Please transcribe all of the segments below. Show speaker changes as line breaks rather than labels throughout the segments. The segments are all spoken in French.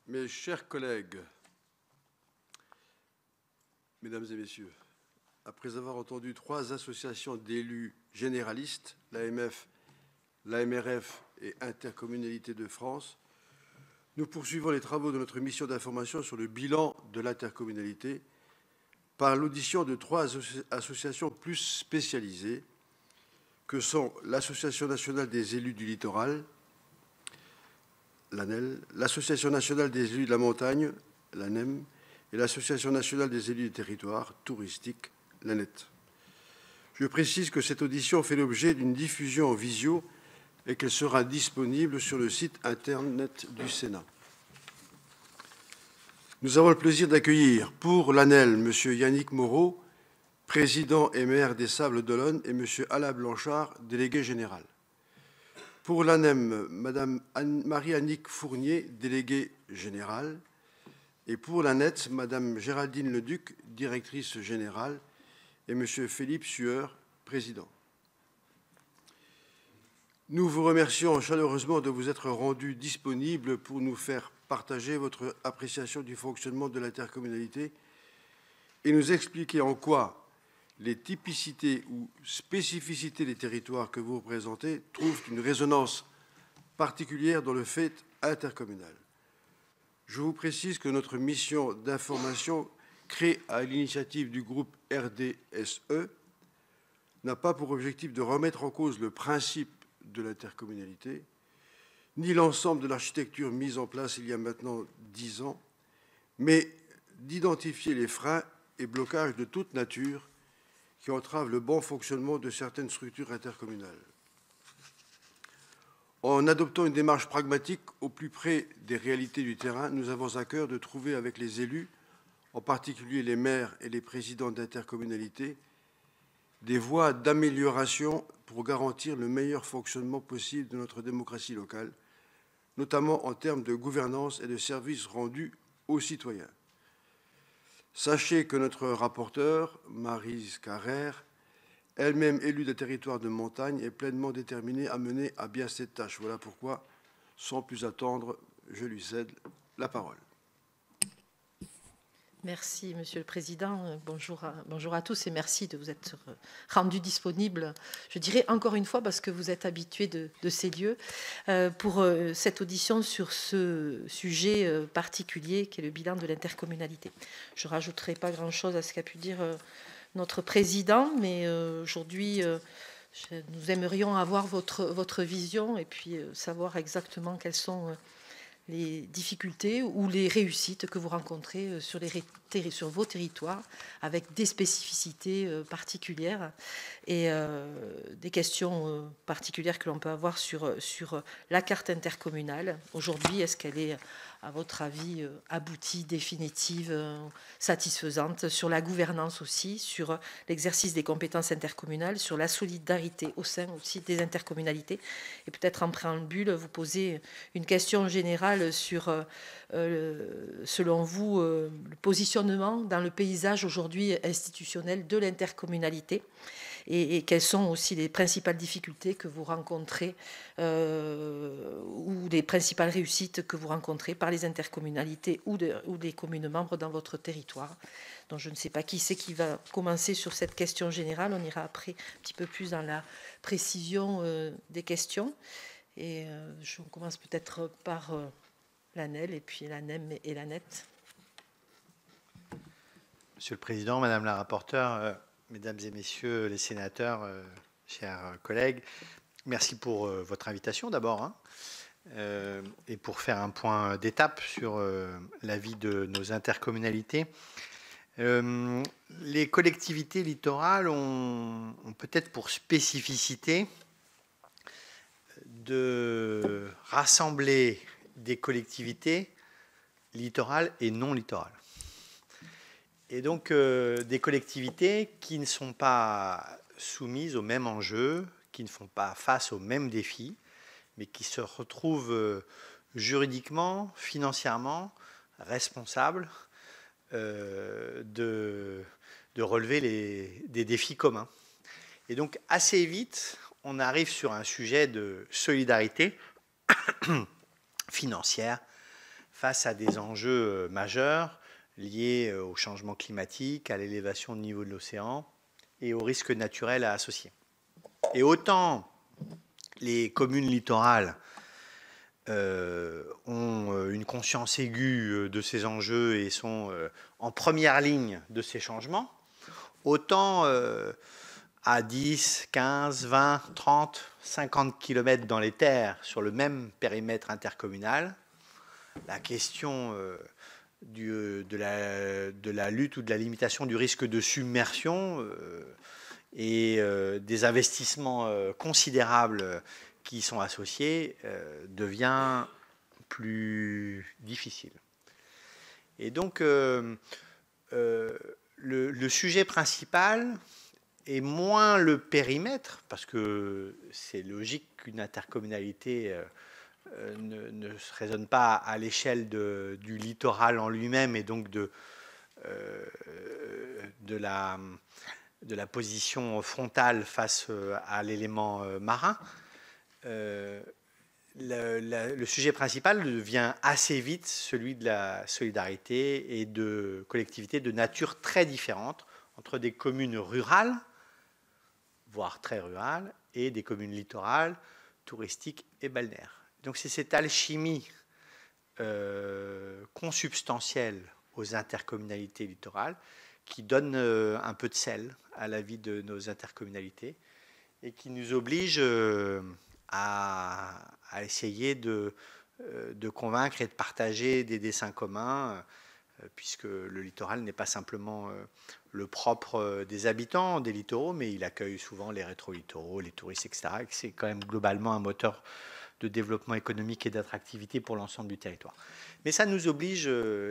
Mes chers collègues, mesdames et messieurs, après avoir entendu 3 associations d'élus généralistes, l'AMF, l'AMRF et Intercommunalité de France, nous poursuivons les travaux de notre mission d'information sur le bilan de l'intercommunalité par l'audition de 3 associations plus spécialisées que sont l'Association nationale des élus du littoral, l'ANEL, l'Association nationale des élus de la montagne, l'ANEM, et l'Association nationale des élus des territoires touristiques, l'ANET. Je précise que cette audition fait l'objet d'une diffusion en visio et qu'elle sera disponible sur le site Internet du Sénat. Nous avons le plaisir d'accueillir pour l'ANEL M. Yannick Moreau, président et maire des Sables d'Olonne, et M. Alain Blanchard, délégué général. Pour l'ANEM, Mme Marie-Annick Fournier, déléguée générale. Et pour l'ANET, Mme Géraldine Leduc, directrice générale, et M. Philippe Sueur, président. Nous vous remercions chaleureusement de vous être rendus disponibles pour nous faire partager votre appréciation du fonctionnement de l'intercommunalité et nous expliquer en quoi les typicités ou spécificités des territoires que vous représentez trouvent une résonance particulière dans le fait intercommunal. Je vous précise que notre mission d'information, créée à l'initiative du groupe RDSE, n'a pas pour objectif de remettre en cause le principe de l'intercommunalité, ni l'ensemble de l'architecture mise en place il y a maintenant 10 ans, mais d'identifier les freins et blocages de toute nature qui entravent le bon fonctionnement de certaines structures intercommunales. En adoptant une démarche pragmatique au plus près des réalités du terrain, nous avons à cœur de trouver avec les élus, en particulier les maires et les présidents d'intercommunalités, des voies d'amélioration pour garantir le meilleur fonctionnement possible de notre démocratie locale, notamment en termes de gouvernance et de services rendus aux citoyens. Sachez que notre rapporteure, Maryse Carrère, elle-même élue des territoires de montagne, est pleinement déterminée à mener à bien cette tâche. Voilà pourquoi, sans plus attendre, je lui cède la parole.
Merci, Monsieur le Président. Bonjour à tous et merci de vous être rendu disponible, je dirais encore une fois, parce que vous êtes habitués de ces lieux, pour cette audition sur ce sujet particulier qui est le bilan de l'intercommunalité. Je ne rajouterai pas grand-chose à ce qu'a pu dire notre Président, mais aujourd'hui, nous aimerions avoir votre vision et puis savoir exactement quelles sont les difficultés ou les réussites que vous rencontrez sur vos territoires avec des spécificités particulières et des questions particulières que l'on peut avoir sur la carte intercommunale. Aujourd'hui, est-ce qu'elle est, à votre avis, aboutie, définitive, satisfaisante, sur la gouvernance aussi, sur l'exercice des compétences intercommunales, sur la solidarité au sein aussi des intercommunalités. Et peut-être en préambule, vous poser une question générale sur, selon vous, le positionnement dans le paysage aujourd'hui institutionnel de l'intercommunalité et quelles sont aussi les principales difficultés que vous rencontrez ou les principales réussites que vous rencontrez par les intercommunalités ou des communes membres dans votre territoire. Donc je ne sais pas qui c'est qui va commencer sur cette question générale. On ira après un petit peu plus dans la précision des questions. Et je commence peut-être par l'ANEL et puis l'ANEM et l'ANET.
Monsieur le Président, Madame la rapporteure, Mesdames et Messieurs les sénateurs, chers collègues, merci pour votre invitation d'abord et pour faire un point d'étape sur la vie de nos intercommunalités. Les collectivités littorales ont peut-être pour spécificité de rassembler des collectivités littorales et non littorales. Et donc des collectivités qui ne sont pas soumises aux mêmes enjeux, qui ne font pas face aux mêmes défis, mais qui se retrouvent juridiquement, financièrement responsables de relever des défis communs. Et donc assez vite, on arrive sur un sujet de solidarité financière, face à des enjeux majeurs liés au changement climatique, à l'élévation du niveau de l'océan et aux risques naturels à associer. Et autant les communes littorales ont une conscience aiguë de ces enjeux et sont en première ligne de ces changements, autant à 10, 15, 20, 30, 50 km dans les terres sur le même périmètre intercommunal, la question de la lutte ou de la limitation du risque de submersion et des investissements considérables qui y sont associés devient plus difficile. Et donc, le sujet principal est moins le périmètre, parce que c'est logique qu'une intercommunalité ne se raisonne pas à l'échelle du littoral en lui-même et donc de la position frontale face à l'élément marin. Le sujet principal devient assez vite celui de la solidarité et de collectivités de nature très différente entre des communes rurales, voire très rurales, et des communes littorales, touristiques et balnéaires. Donc c'est cette alchimie consubstantielle aux intercommunalités littorales qui donne un peu de sel à la vie de nos intercommunalités et qui nous oblige à essayer de convaincre et de partager des dessins communs, puisque le littoral n'est pas simplement le propre des habitants des littoraux, mais il accueille souvent les rétro-littoraux, les touristes, etc. Et c'est quand même globalement un moteur de développement économique et d'attractivité pour l'ensemble du territoire. Mais ça nous oblige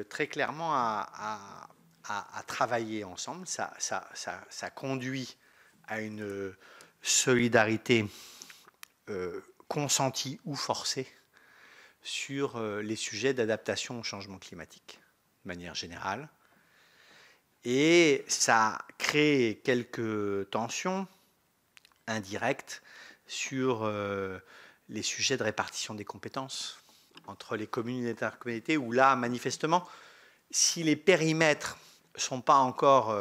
très clairement à travailler ensemble. Ça conduit à une solidarité consentie ou forcée sur les sujets d'adaptation au changement climatique, de manière générale. Et ça crée quelques tensions indirectes sur les sujets de répartition des compétences entre les communes et les intercommunalités, où là, manifestement, si les périmètres ne sont pas encore...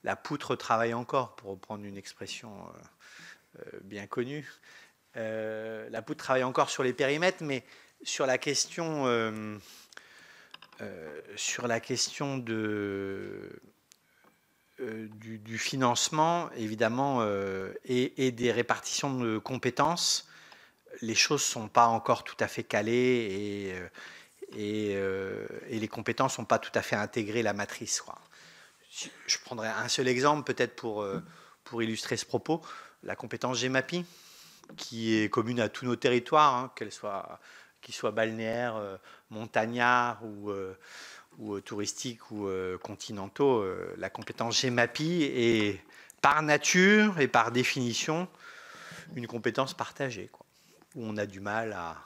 la poutre travaille encore, pour reprendre une expression bien connue. La poutre travaille encore sur les périmètres, mais sur la question, du financement, évidemment, et des répartitions de compétences, les choses ne sont pas encore tout à fait calées et les compétences ne sont pas tout à fait intégrées à la matrice, quoi. Je prendrai un seul exemple peut-être pour illustrer ce propos. La compétence GEMAPI, qui est commune à tous nos territoires, hein, qu'ils soient balnéaires, montagnards ou touristiques ou continentaux. La compétence GEMAPI est par nature et par définition une compétence partagée, quoi, où on a du mal à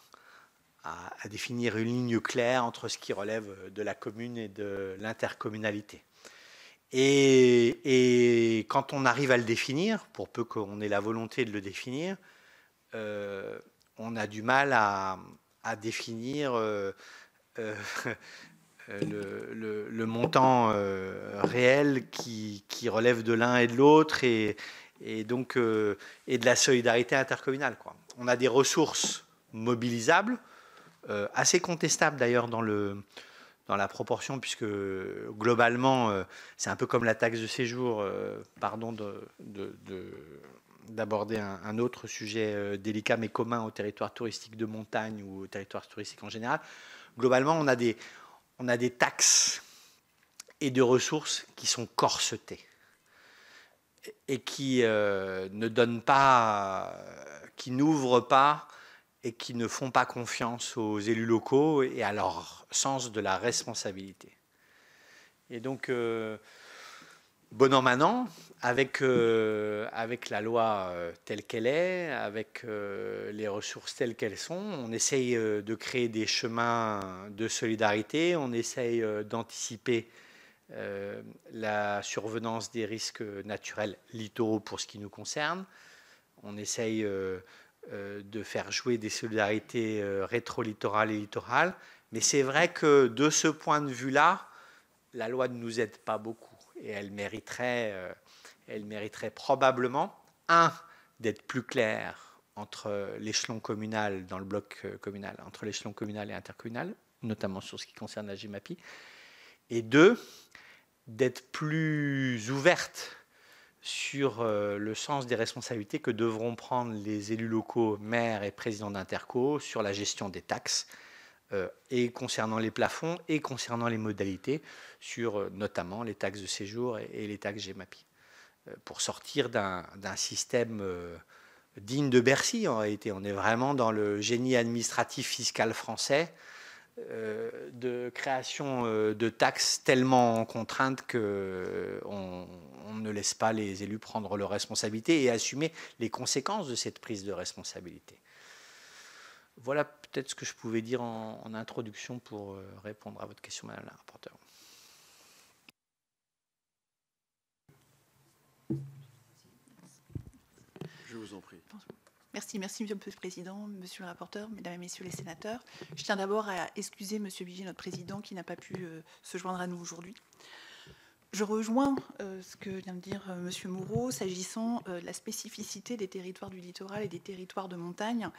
définir une ligne claire entre ce qui relève de la commune et de l'intercommunalité. Et quand on arrive à le définir, pour peu qu'on ait la volonté de le définir, on a du mal à définir le montant réel qui relève de l'un et de l'autre et de la solidarité intercommunale, quoi. On a des ressources mobilisables, assez contestables d'ailleurs dans la proportion, puisque globalement, c'est un peu comme la taxe de séjour, pardon d'aborder un autre sujet délicat mais commun aux territoires touristiques de montagne ou aux territoires touristiques en général. Globalement, on a des taxes et de ressources qui sont corsetées et qui ne donnent pas, qui n'ouvrent pas et qui ne font pas confiance aux élus locaux et à leur sens de la responsabilité. Et donc, bon an, mal an, avec la loi telle qu'elle est, avec les ressources telles qu'elles sont, on essaye de créer des chemins de solidarité, on essaye d'anticiper la survenance des risques naturels littoraux pour ce qui nous concerne, on essaye de faire jouer des solidarités rétro-littorales et littorales, Mais c'est vrai que de ce point de vue-là, la loi ne nous aide pas beaucoup. Et elle mériterait probablement, d'être plus claire entre l'échelon communal, dans le bloc communal, entre l'échelon communal et intercommunal, notamment sur ce qui concerne la GEMAPI, et 2, d'être plus ouverte sur le sens des responsabilités que devront prendre les élus locaux, maires et présidents d'interco sur la gestion des taxes, et concernant les plafonds et concernant les modalités sur notamment les taxes de séjour et les taxes GEMAPI, pour sortir d'un système digne de Bercy. En réalité, on est vraiment dans le génie administratif fiscal français, de création de taxes tellement contraintes qu'on ne laisse pas les élus prendre leurs responsabilités et assumer les conséquences de cette prise de responsabilité. Voilà peut-être ce que je pouvais dire en introduction pour répondre à votre question, Madame la rapporteure.
Je vous en prie.
Merci, Monsieur le Président, Monsieur le rapporteur, Mesdames et Messieurs les sénateurs. Je tiens d'abord à excuser Monsieur Vigier, notre président, qui n'a pas pu se joindre à nous aujourd'hui. Je rejoins ce que vient de dire Monsieur Moreau s'agissant de la spécificité des territoires du littoral et des territoires de montagne,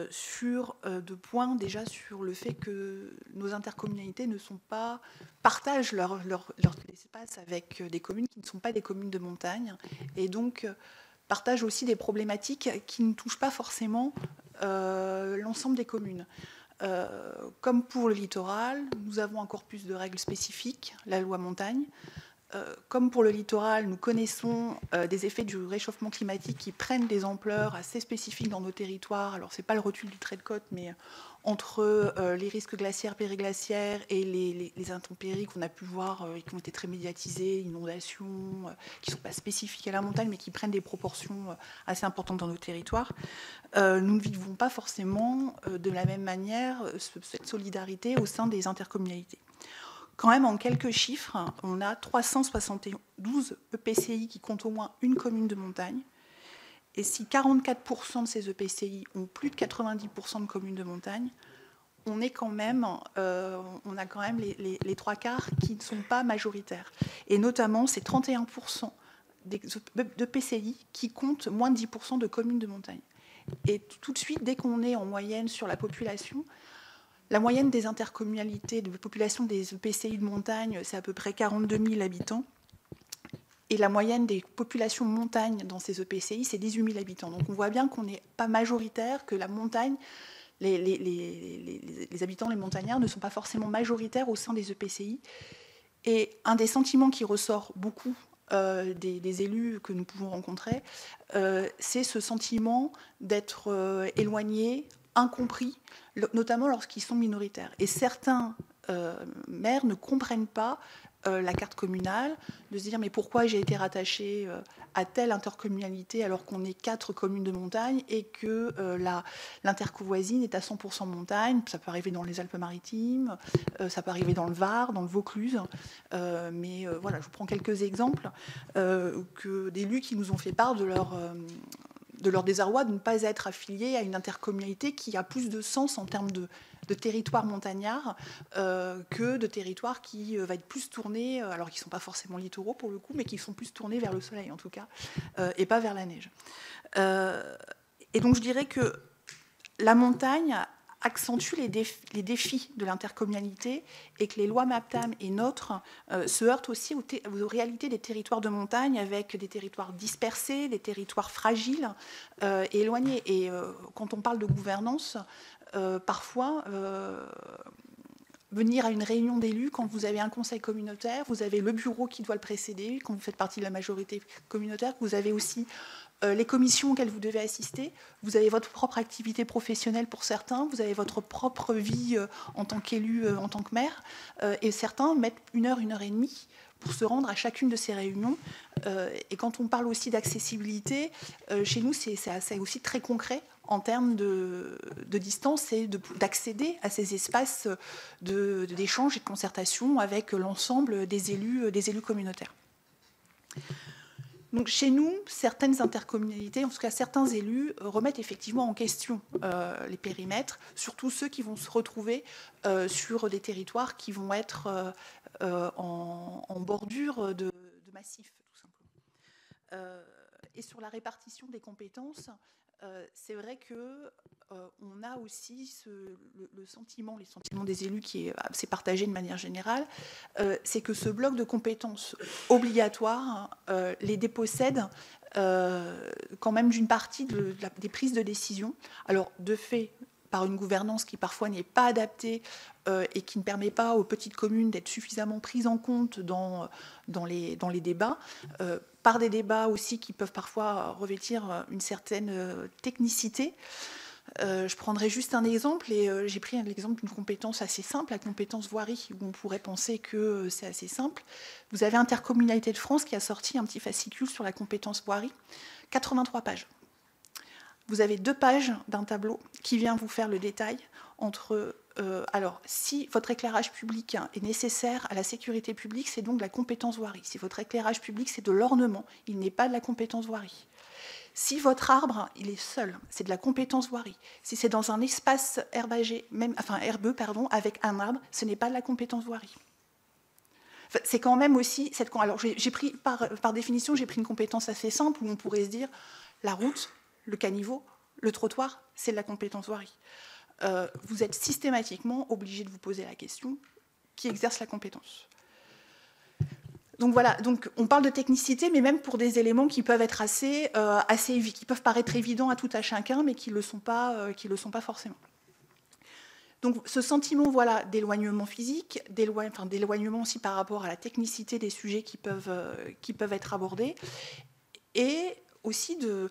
sur deux points. Déjà sur le fait que nos intercommunalités partagent leur espace avec des communes qui ne sont pas des communes de montagne, et donc partagent aussi des problématiques qui ne touchent pas forcément l'ensemble des communes. Comme pour le littoral, nous avons encore plus de règles spécifiques, la loi montagne. Comme pour le littoral, nous connaissons des effets du réchauffement climatique qui prennent des ampleurs assez spécifiques dans nos territoires. Alors, ce n'est pas le recul du trait de côte, mais entre les risques glaciaires, périglaciaires et les intempéries qu'on a pu voir et qui ont été très médiatisées, inondations, qui ne sont pas spécifiques à la montagne, mais qui prennent des proportions assez importantes dans nos territoires, nous ne vivons pas forcément de la même manière cette solidarité au sein des intercommunalités. Quand même, en quelques chiffres, on a 372 EPCI qui comptent au moins une commune de montagne. Et si 44% de ces EPCI ont plus de 90% de communes de montagne, on a quand même les trois quarts qui ne sont pas majoritaires. Et notamment, c'est 31% d'EPCI qui comptent moins de 10% de communes de montagne. Et tout de suite, dès qu'on est en moyenne sur la population, la moyenne des intercommunalités, de population des EPCI de montagne, c'est à peu près 42 000 habitants. Et la moyenne des populations de montagne dans ces EPCI, c'est 18 000 habitants. Donc on voit bien qu'on n'est pas majoritaire, que la montagne, les habitants, les montagnards ne sont pas forcément majoritaires au sein des EPCI. Et un des sentiments qui ressort beaucoup des élus que nous pouvons rencontrer, c'est ce sentiment d'être éloigné, incompris, notamment lorsqu'ils sont minoritaires. Et certains maires ne comprennent pas la carte communale, de se dire mais pourquoi j'ai été rattaché à telle intercommunalité alors qu'on est 4 communes de montagne et que l'interco voisine est à 100% montagne. Ça peut arriver dans les Alpes-Maritimes, ça peut arriver dans le Var, dans le Vaucluse, mais voilà, je vous prends quelques exemples d'élus qui nous ont fait part de leur désarroi de ne pas être affiliés à une intercommunalité qui a plus de sens en termes de territoire montagnard que de territoires qui va être plus tournés, alors qu'ils ne sont pas forcément littoraux pour le coup, mais qui sont plus tournés vers le soleil en tout cas, et pas vers la neige. Et donc je dirais que la montagne accentue les défis de l'intercommunalité et que les lois MAPTAM et NOTRe se heurtent aussi aux réalités des territoires de montagne, avec des territoires dispersés, des territoires fragiles et éloignés. Et quand on parle de gouvernance, parfois, venir à une réunion d'élus, quand vous avez un conseil communautaire, vous avez le bureau qui doit le précéder, quand vous faites partie de la majorité communautaire, vous avez aussi les commissions auxquelles vous devez assister, vous avez votre propre activité professionnelle pour certains, vous avez votre propre vie en tant qu'élu, en tant que maire, et certains mettent 1 heure, 1 heure et demie pour se rendre à chacune de ces réunions. Et quand on parle aussi d'accessibilité, chez nous, c'est aussi très concret en termes de distance et d'accéder à ces espaces d'échange et de concertation avec l'ensemble des élus communautaires. Donc chez nous, certaines intercommunalités, en tout cas certains élus, remettent effectivement en question les périmètres, surtout ceux qui vont se retrouver sur des territoires qui vont être en bordure de massifs, tout simplement. Et sur la répartition des compétences, c'est vrai que on a aussi les sentiments des élus qui est assez partagé de manière générale, c'est que ce bloc de compétences obligatoires les dépossède quand même d'une partie des prises de décision. Alors, de fait, par une gouvernance qui parfois n'est pas adaptée et qui ne permet pas aux petites communes d'être suffisamment prises en compte dans les débats, par des débats aussi qui peuvent parfois revêtir une certaine technicité. Je prendrai juste un exemple, et j'ai pris l'exemple d'une compétence assez simple, la compétence voirie, où on pourrait penser que c'est assez simple. Vous avez Intercommunalité de France qui a sorti un petit fascicule sur la compétence voirie, 83 pages. Vous avez 2 pages d'un tableau qui vient vous faire le détail entre... alors, si votre éclairage public est nécessaire à la sécurité publique, c'est donc de la compétence voirie. Si votre éclairage public, c'est de l'ornement, il n'est pas de la compétence voirie. Si votre arbre, il est seul, c'est de la compétence voirie. Si c'est dans un espace herbagé, herbeux, avec un arbre, ce n'est pas de la compétence voirie. C'est quand même aussi... Alors, j'ai pris, par définition, j'ai pris une compétence assez simple où on pourrait se dire la route, le caniveau, le trottoir, c'est de la compétence voirie. Vous êtes systématiquement obligé de vous poser la question qui exerce la compétence. Donc voilà, donc on parle de technicité, mais même pour des éléments qui peuvent être qui peuvent paraître évidents à tout à chacun, mais qui ne le sont pas forcément. Donc ce sentiment d'éloignement physique, d'éloignement aussi par rapport à la technicité des sujets qui peuvent être abordés, et aussi de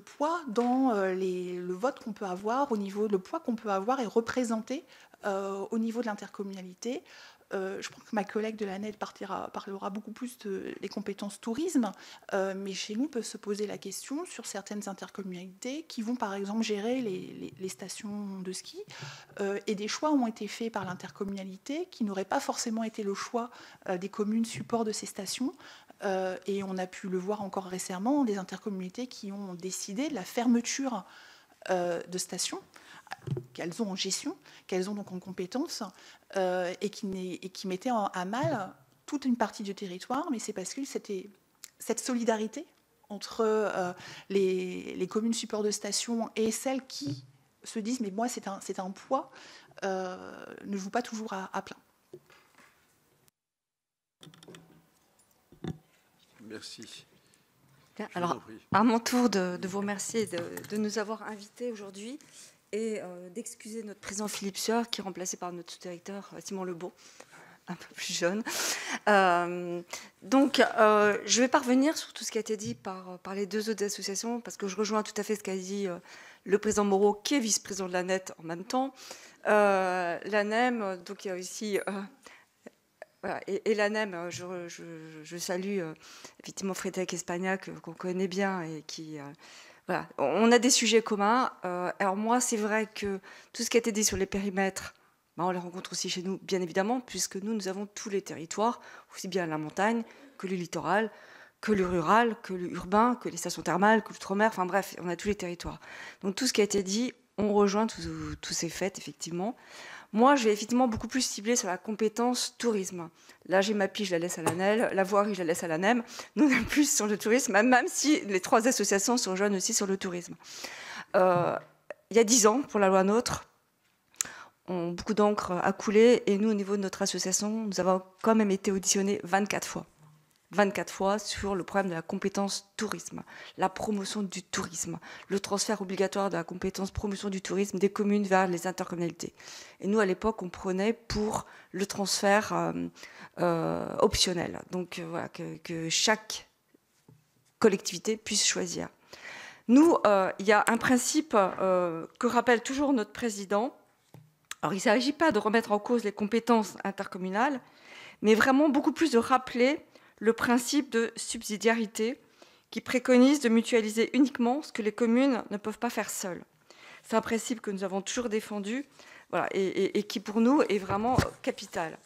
poids dans le vote qu'on peut avoir, le poids qu'on peut avoir et représenter au niveau de l'intercommunalité. Je crois que ma collègue de la NED parlera beaucoup plus des compétences tourisme, mais chez nous peut se poser la question sur certaines intercommunalités qui vont par exemple gérer les stations de ski, et des choix ont été faits par l'intercommunalité qui n'auraient pas forcément été le choix des communes support de ces stations. Et on a pu le voir encore récemment, des intercommunalités qui ont décidé de la fermeture de stations qu'elles ont en gestion, qu'elles ont donc en compétence, et qui mettaient à mal toute une partie du territoire, mais c'est parce que c'était cette solidarité entre les communes support de stations et celles qui se disent « mais moi c'est un poids », ne jouent pas toujours à plein.
Merci.
Alors, à mon tour de vous remercier de nous avoir invités aujourd'hui et d'excuser notre président Philippe Sueur, qui est remplacé par notre sous-directeur Simon Lebeau, un peu plus jeune. Donc, je ne vais pas revenir sur tout ce qui a été dit par les 2 autres associations, parce que je rejoins tout à fait ce qu'a dit le président Moreau, qui est vice-président de la NET en même temps. L'ANEM, donc il y a aussi... Voilà. Et l'ANEM, je salue effectivement Frédéric Espagnac, qu'on connaît bien et qui... voilà. On a des sujets communs. Alors moi, c'est vrai que tout ce qui a été dit sur les périmètres, on les rencontre aussi chez nous, bien évidemment, puisque nous avons tous les territoires, aussi bien la montagne que le littoral, que le rural, que le urbain, que les stations thermales, que l'outre-mer, enfin bref, on a tous les territoires. Donc tout ce qui a été dit, on rejoint tous ces faits, effectivement. Moi, je vais effectivement beaucoup plus cibler sur la compétence tourisme. Là, j'ai ma pige, je la laisse à l'ANEL. La voirie, je la laisse à l'ANEM. Nous, on est plus sur le tourisme, même si les 3 associations se rejoignent aussi sur le tourisme. Il y a 10 ans, pour la loi NOTRe, beaucoup d'encre a coulé. Et nous, au niveau de notre association, nous avons quand même été auditionnés 24 fois. 24 fois sur le problème de la compétence tourisme, la promotion du tourisme, le transfert obligatoire de la compétence promotion du tourisme des communes vers les intercommunalités. Et nous, à l'époque, on prenait pour le transfert optionnel. Donc, voilà, que chaque collectivité puisse choisir. Nous, il y a un principe que rappelle toujours notre président. Alors, il ne s'agit pas de remettre en cause les compétences intercommunales, mais vraiment beaucoup plus de rappeler le principe de subsidiarité qui préconise de mutualiser uniquement ce que les communes ne peuvent pas faire seules. C'est un principe que nous avons toujours défendu, voilà, et qui pour nous est vraiment capital.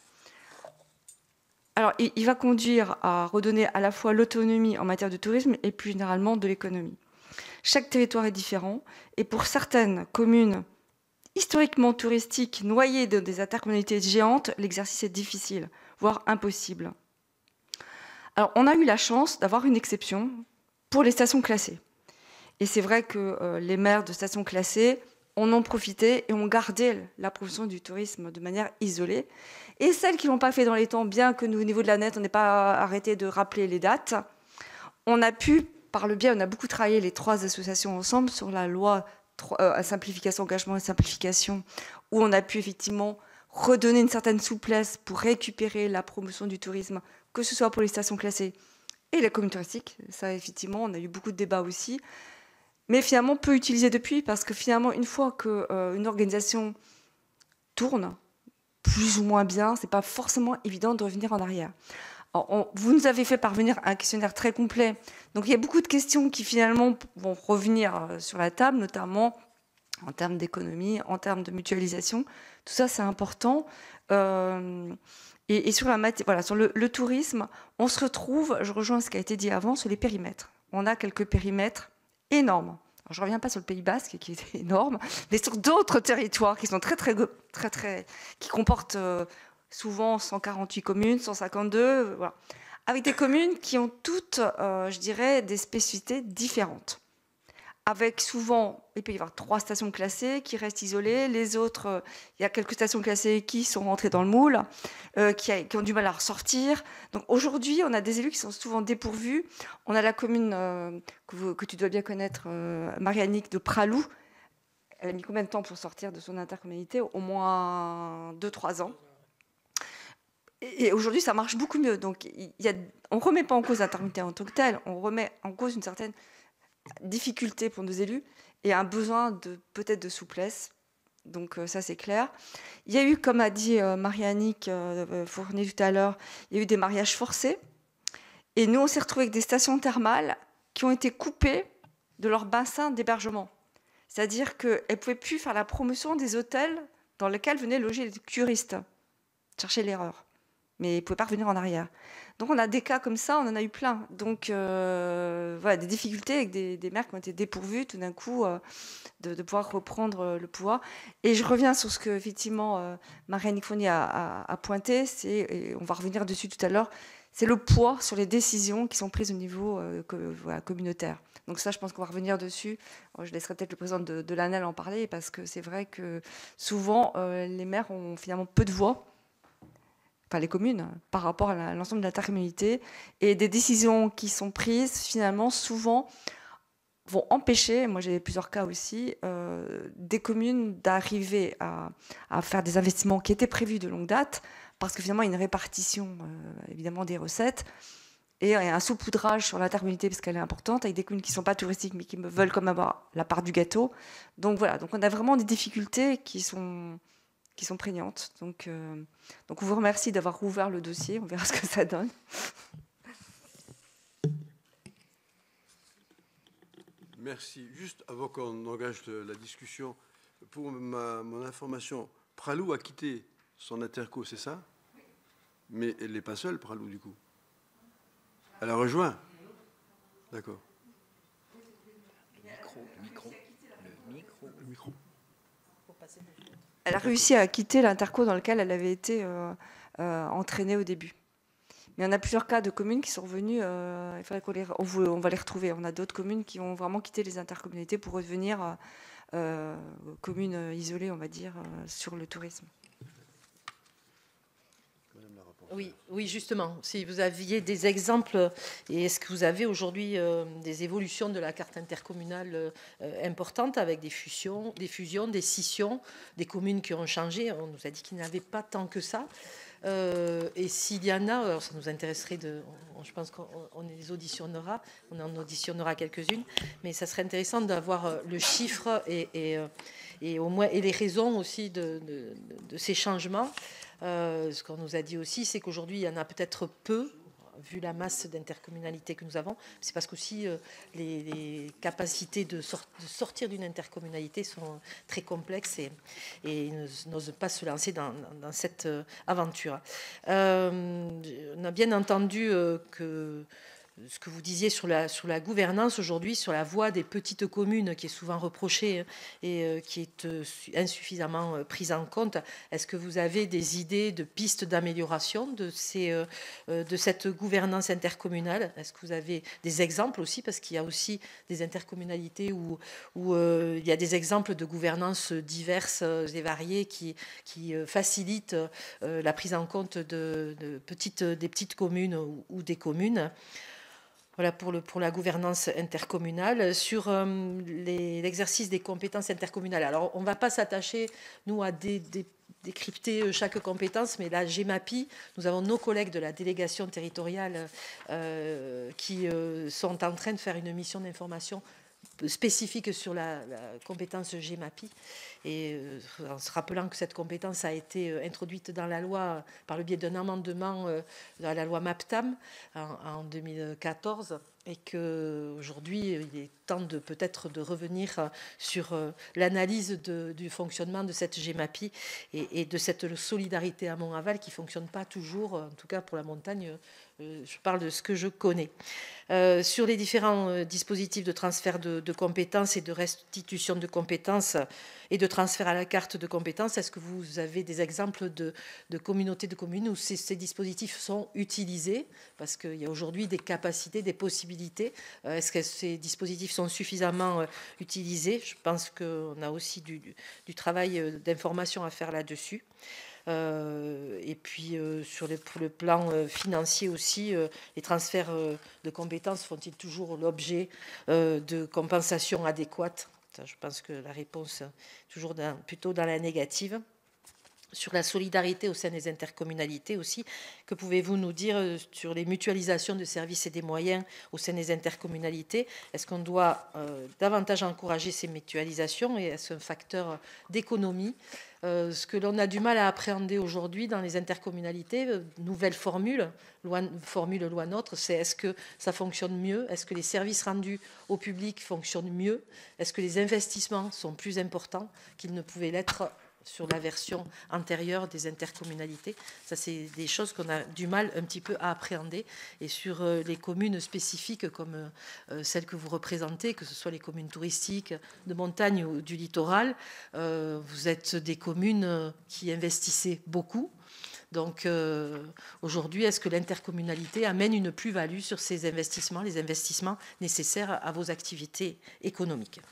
Alors, il va conduire à redonner à la fois l'autonomie en matière de tourisme et plus généralement de l'économie. Chaque territoire est différent et pour certaines communes historiquement touristiques noyées dans des intercommunalités géantes, l'exercice est difficile, voire impossible. Alors, on a eu la chance d'avoir une exception pour les stations classées. Et c'est vrai que les maires de stations classées en ont profité et ont gardé la promotion du tourisme de manière isolée. Et celles qui ne l'ont pas fait dans les temps, bien que nous, au niveau de la net, on n'ait pas arrêté de rappeler les dates, on a pu, par le biais, on a beaucoup travaillé les 3 associations ensemble sur la loi simplification, engagement et simplification, où on a pu effectivement redonner une certaine souplesse pour récupérer la promotion du tourisme, que ce soit pour les stations classées et les communes touristiques. Ça, effectivement, on a eu beaucoup de débats aussi. Mais finalement, peu utilisé depuis, parce que finalement, une fois qu'une organisation tourne plus ou moins bien, ce n'est pas forcément évident de revenir en arrière. Alors, vous nous avez fait parvenir un questionnaire très complet. Donc, il y a beaucoup de questions qui, finalement, vont revenir sur la table, notamment en termes d'économie, en termes de mutualisation. Tout ça, c'est important. Et sur, voilà, sur le tourisme, on se retrouve, je rejoins ce qui a été dit avant, sur les périmètres. On a quelques périmètres énorme. Alors, je ne reviens pas sur le Pays Basque, qui est énorme, mais sur d'autres territoires qui sont qui comportent souvent 148 communes, 152, voilà, avec des communes qui ont toutes, je dirais, des spécificités différentes. Avec souvent, il peut y avoir 3 stations classées qui restent isolées, les autres, il y a quelques stations classées qui sont rentrées dans le moule, qui ont du mal à ressortir. Donc aujourd'hui, on a des élus qui sont souvent dépourvus. On a la commune que tu dois bien connaître, Marie-Annick de Pralou. Elle a mis combien de temps pour sortir de son intercommunalité? Au moins 2-3 ans. Et aujourd'hui, ça marche beaucoup mieux. Donc on ne remet pas en cause l'intercommunalité en tant que telle, on remet en cause une certaine difficulté pour nos élus et un besoin peut-être de souplesse. Donc ça, c'est clair. Il y a eu, comme a dit Marie-Annick Fournier tout à l'heure, il y a eu des mariages forcés. Et nous, on s'est retrouvés avec des stations thermales qui ont été coupées de leur bassin d'hébergement. C'est-à-dire qu'elles ne pouvaient plus faire la promotion des hôtels dans lesquels venaient loger les curistes. Chercher l'erreur. Mais ils ne pouvaient pas revenir en arrière. Donc on a des cas comme ça, on en a eu plein. Donc voilà, des difficultés avec des maires qui ont été dépourvus tout d'un coup de pouvoir reprendre le pouvoir. Et je reviens sur ce que effectivement Marie-Annick Fournier a pointé, et on va revenir dessus tout à l'heure, c'est le poids sur les décisions qui sont prises au niveau voilà, communautaire. Donc ça, je pense qu'on va revenir dessus. Je laisserai peut-être le président de l'ANEL en parler, parce que c'est vrai que souvent les maires ont finalement peu de voix, enfin les communes, par rapport à l'ensemble de l'intercommunalité. Et des décisions qui sont prises, finalement, souvent, vont empêcher, moi j'ai plusieurs cas aussi, des communes d'arriver à faire des investissements qui étaient prévus de longue date, parce que finalement, il y a une répartition, évidemment, des recettes, et un saupoudrage sur l'intercommunalité, parce qu'elle est importante, avec des communes qui ne sont pas touristiques, mais qui veulent quand même avoir la part du gâteau. Donc voilà, donc on a vraiment des difficultés qui sont prégnantes. Donc on vous remercie d'avoir rouvert le dossier. On verra ce que ça donne.
Merci. Juste avant qu'on engage la discussion, pour mon information, Pralou a quitté son interco, c'est ça? Mais elle n'est pas seule, Pralou, du coup. Elle a rejoint. D'accord. Le micro.
Elle a réussi à quitter l'interco dans lequel elle avait été entraînée au début. Mais on a plusieurs cas de communes qui sont revenues. Il faudrait on va les retrouver. On a d'autres communes qui ont vraiment quitté les intercommunalités pour redevenir communes isolées, on va dire, sur le tourisme.
Oui, justement. Si vous aviez des exemples, et est-ce que vous avez aujourd'hui des évolutions de la carte intercommunale importantes avec des fusions, des scissions, des communes qui ont changé? On nous a dit qu'il n'y en avait pas tant que ça. Et s'il y en a, alors ça nous intéresserait je pense qu'on les auditionnera, on en auditionnera quelques-unes, mais ça serait intéressant d'avoir le chiffre et au moins et les raisons aussi de ces changements. Ce qu'on nous a dit aussi, c'est qu'aujourd'hui, il y en a peut-être peu. vu la masse d'intercommunalités que nous avons. C'est parce qu'aussi les capacités de sortir d'une intercommunalité sont très complexes et n'osent pas se lancer dans cette aventure. On a bien entendu que ce que vous disiez sur la gouvernance aujourd'hui, sur la voie des petites communes qui est souvent reprochée et qui est insuffisamment prise en compte. Est-ce que vous avez des idées de pistes d'amélioration de cette gouvernance intercommunale? Est-ce que vous avez des exemples aussi? Parce qu'il y a aussi des intercommunalités où il y a des exemples de gouvernance diverses et variées qui facilitent la prise en compte des petites communes ou des communes. Voilà pour la gouvernance intercommunale. Sur l'exercice des compétences intercommunales. Alors, on ne va pas s'attacher, nous, à décrypter chaque compétence, mais la GEMAPI, nous avons nos collègues de la délégation territoriale qui sont en train de faire une mission d'information spécifique sur la compétence GEMAPI, et en se rappelant que cette compétence a été introduite dans la loi par le biais d'un amendement dans la loi MAPTAM en 2014, et qu'aujourd'hui il est temps peut-être de revenir sur l'analyse du fonctionnement de cette GEMAPI et de cette solidarité amont-aval qui ne fonctionne pas toujours, en tout cas pour la montagne. Je parle de ce que je connais. Sur les différents dispositifs de transfert de compétences et de restitution de compétences et de transfert à la carte de compétences, est-ce que vous avez des exemples de communautés de communes où ces dispositifs sont utilisés? Parce qu'il y a aujourd'hui des capacités, des possibilités. Est-ce que ces dispositifs sont suffisamment utilisés? Je pense qu'on a aussi du travail d'information à faire là-dessus. Et puis pour le plan financier aussi, les transferts de compétences font-ils toujours l'objet de compensations adéquates? Ça, je pense que la réponse est toujours plutôt dans la négative. Sur la solidarité au sein des intercommunalités aussi, que pouvez-vous nous dire sur les mutualisations de services et des moyens au sein des intercommunalités? Est-ce qu'on doit davantage encourager ces mutualisations et est-ce un facteur d'économie? Ce que l'on a du mal à appréhender aujourd'hui dans les intercommunalités, nouvelle formule loi NOTRe, c'est est-ce que ça fonctionne mieux? Est-ce que les services rendus au public fonctionnent mieux? Est-ce que les investissements sont plus importants qu'ils ne pouvaient l'être sur la version antérieure des intercommunalités? Ça, c'est des choses qu'on a du mal un petit peu à appréhender. Et sur les communes spécifiques comme celles que vous représentez, que ce soit les communes touristiques, de montagne ou du littoral, vous êtes des communes qui investissaient beaucoup. Donc aujourd'hui, est-ce que l'intercommunalité amène une plus-value sur ces investissements, les investissements nécessaires à vos activités économiques?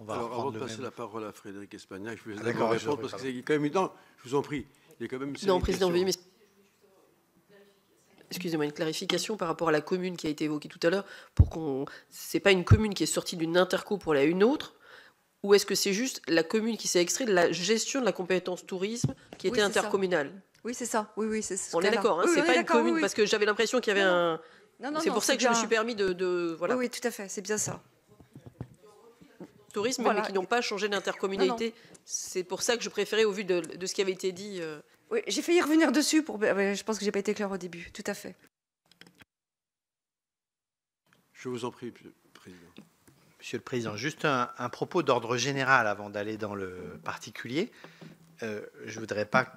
Alors, avant de passer la parole à Frédéric Espagnac, je vais d'abord répondre parce que c'est quand même évident. Je vous en prie. Il y a quand même
non, Président, veuillez excusez-moi, une clarification par rapport à la commune qui a été évoquée tout à l'heure. C'est pas une commune qui est sortie d'une interco pour aller à une autre, ou est-ce que c'est juste la commune qui s'est extraite de la gestion de la compétence tourisme qui était intercommunale?
Oui, c'est ça. Oui, c'est ce
on est d'accord, hein,
oui,
c'est pas une commune,
oui.
Parce que j'avais l'impression qu'il y avait un...
Non,
c'est pour ça que je me suis permis voilà.
Oui, tout à fait, c'est bien ça.
Tourisme, voilà. Mais qui n'ont pas changé d'intercommunalité. C'est pour ça que je préférais, au vu de ce qui avait été dit...
Oui, j'ai failli revenir dessus, je pense que je n'ai pas été claire au début, tout à fait.
Je vous en prie, Monsieur le Président.
Monsieur le Président, juste un propos d'ordre général avant d'aller dans le particulier. Je ne voudrais pas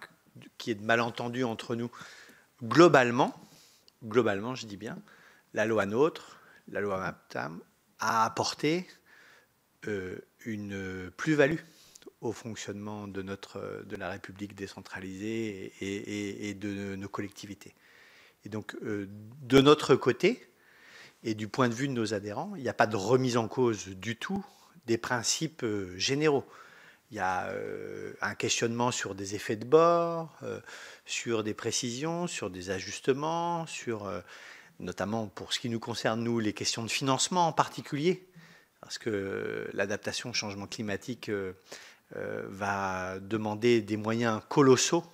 qu'il y ait de malentendus entre nous. Globalement, je dis bien, la loi NOTRe, la loi MAPTAM, a apporté une plus-value au fonctionnement de la République décentralisée et de nos collectivités. Et donc, de notre côté, et du point de vue de nos adhérents, il n'y a pas de remise en cause du tout des principes généraux. Il y a un questionnement sur des effets de bord, sur des précisions, sur des ajustements, sur notamment pour ce qui nous concerne, nous, les questions de financement en particulier, parce que l'adaptation au changement climatique va demander des moyens colossaux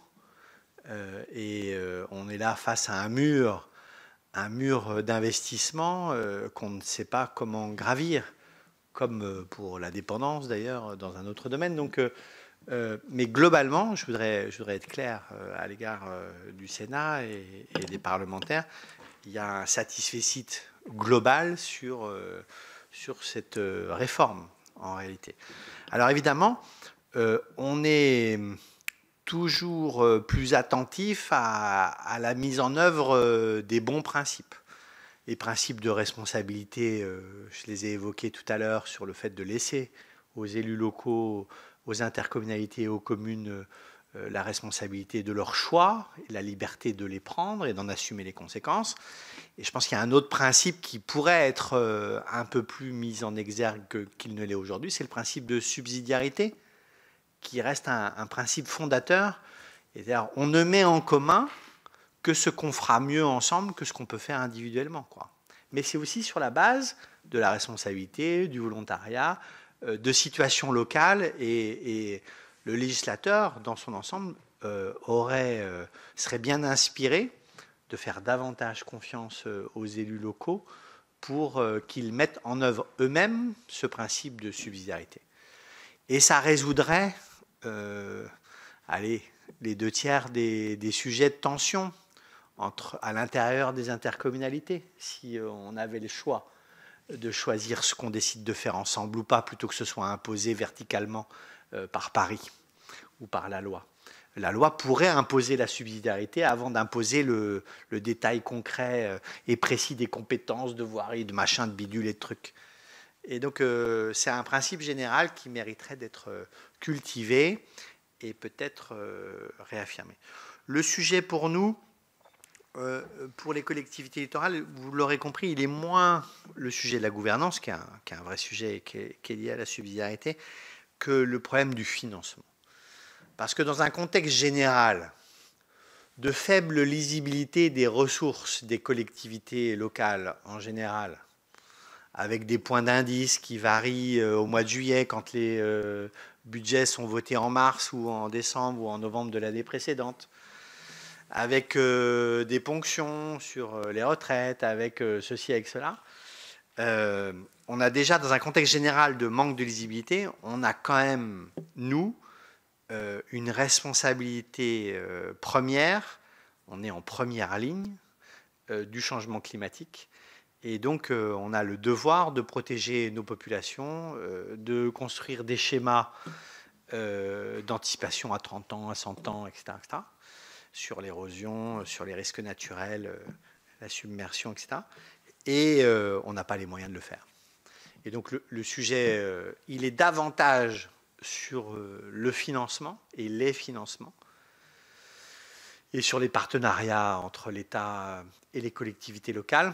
et on est là face à un mur d'investissement qu'on ne sait pas comment gravir, comme pour la dépendance d'ailleurs dans un autre domaine. Donc Mais globalement, je voudrais être clair à l'égard du Sénat et des parlementaires, il y a un satisfecit global sur cette réforme, en réalité. Alors évidemment, on est toujours plus attentif à la mise en œuvre des bons principes. Les principes de responsabilité, je les ai évoqués tout à l'heure sur le fait de laisser aux élus locaux, aux intercommunalités et aux communes la responsabilité de leurs choix, et la liberté de les prendre et d'en assumer les conséquences. Et je pense qu'il y a un autre principe qui pourrait être un peu plus mis en exergue qu'il ne l'est aujourd'hui, c'est le principe de subsidiarité, qui reste un principe fondateur. C'est-à-dire, on ne met en commun que ce qu'on fera mieux ensemble que ce qu'on peut faire individuellement, quoi. Mais c'est aussi sur la base de la responsabilité, du volontariat, de situations locales, et le législateur, dans son ensemble, serait bien inspiré de faire davantage confiance aux élus locaux pour qu'ils mettent en œuvre eux-mêmes ce principe de subsidiarité. Et ça résoudrait les 2/3 des sujets de tension à l'intérieur des intercommunalités, si on avait le choix de choisir ce qu'on décide de faire ensemble ou pas, plutôt que ce soit imposé verticalement par Paris ou par la loi. La loi pourrait imposer la subsidiarité avant d'imposer le détail concret et précis des compétences, de voirie, de machin, de bidule et de trucs. Et donc, c'est un principe général qui mériterait d'être cultivé et peut-être réaffirmé. Le sujet pour nous, pour les collectivités littorales, vous l'aurez compris, il est moins le sujet de la gouvernance, qui est un vrai sujet qui est lié à la subsidiarité, que le problème du financement. Parce que dans un contexte général de faible lisibilité des ressources des collectivités locales en général, avec des points d'indice qui varient au mois de juillet quand les budgets sont votés en mars ou en décembre ou en novembre de l'année précédente, avec des ponctions sur les retraites, avec ceci, avec cela. On a déjà, dans un contexte général de manque de lisibilité, on a quand même, nous, une responsabilité première, on est en première ligne du changement climatique, et donc on a le devoir de protéger nos populations, de construire des schémas d'anticipation à 30 ans, à 100 ans, etc., etc., sur l'érosion, sur les risques naturels, la submersion, etc. Et on n'a pas les moyens de le faire. Et donc le sujet, il est davantage sur le financement et les financements, et sur les partenariats entre l'État et les collectivités locales,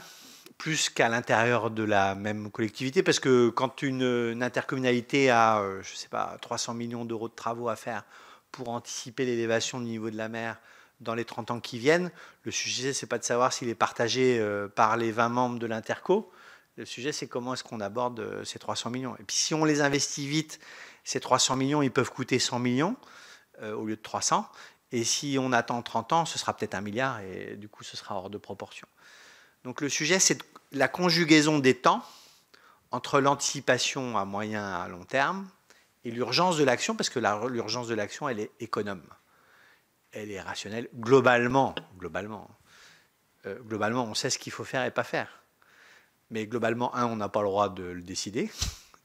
plus qu'à l'intérieur de la même collectivité, parce que quand une intercommunalité a, je ne sais pas, 300 millions d'euros de travaux à faire pour anticiper l'élévation du niveau de la mer dans les 30 ans qui viennent, le sujet, ce n'est pas de savoir s'il est partagé par les 20 membres de l'interco. Le sujet, c'est comment est-ce qu'on aborde ces 300 millions. Et puis si on les investit vite, ces 300 millions, ils peuvent coûter 100 millions au lieu de 300. Et si on attend 30 ans, ce sera peut-être 1 milliard, et du coup, ce sera hors de proportion. Donc le sujet, c'est la conjugaison des temps entre l'anticipation à moyen et à long terme et l'urgence de l'action, parce que l'urgence de l'action, elle est économe. Elle est rationnelle globalement. Globalement, on sait ce qu'il faut faire et pas faire. Mais globalement, on n'a pas le droit de le décider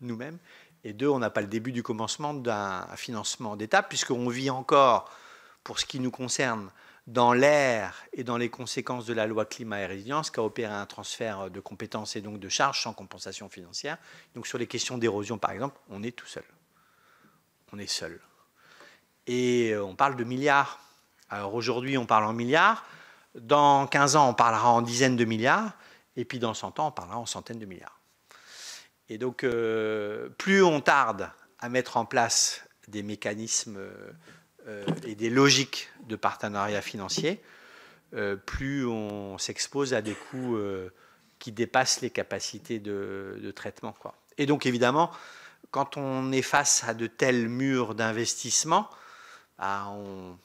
nous-mêmes. Et 2, on n'a pas le début du commencement d'un financement d'État, puisqu'on vit encore, pour ce qui nous concerne, dans l'ère et dans les conséquences de la loi climat et résilience, qui a opéré un transfert de compétences et donc de charges sans compensation financière. Donc sur les questions d'érosion, par exemple, on est tout seul. On est seul. Et on parle de milliards. Alors aujourd'hui, on parle en milliards. Dans 15 ans, on parlera en dizaines de milliards. Et puis dans 100 ans, on parlera en centaines de milliards. Et donc, plus on tarde à mettre en place des mécanismes et des logiques de partenariat financier, plus on s'expose à des coûts qui dépassent les capacités de traitement, quoi. Et donc, évidemment, quand on est face à de tels murs d'investissement, on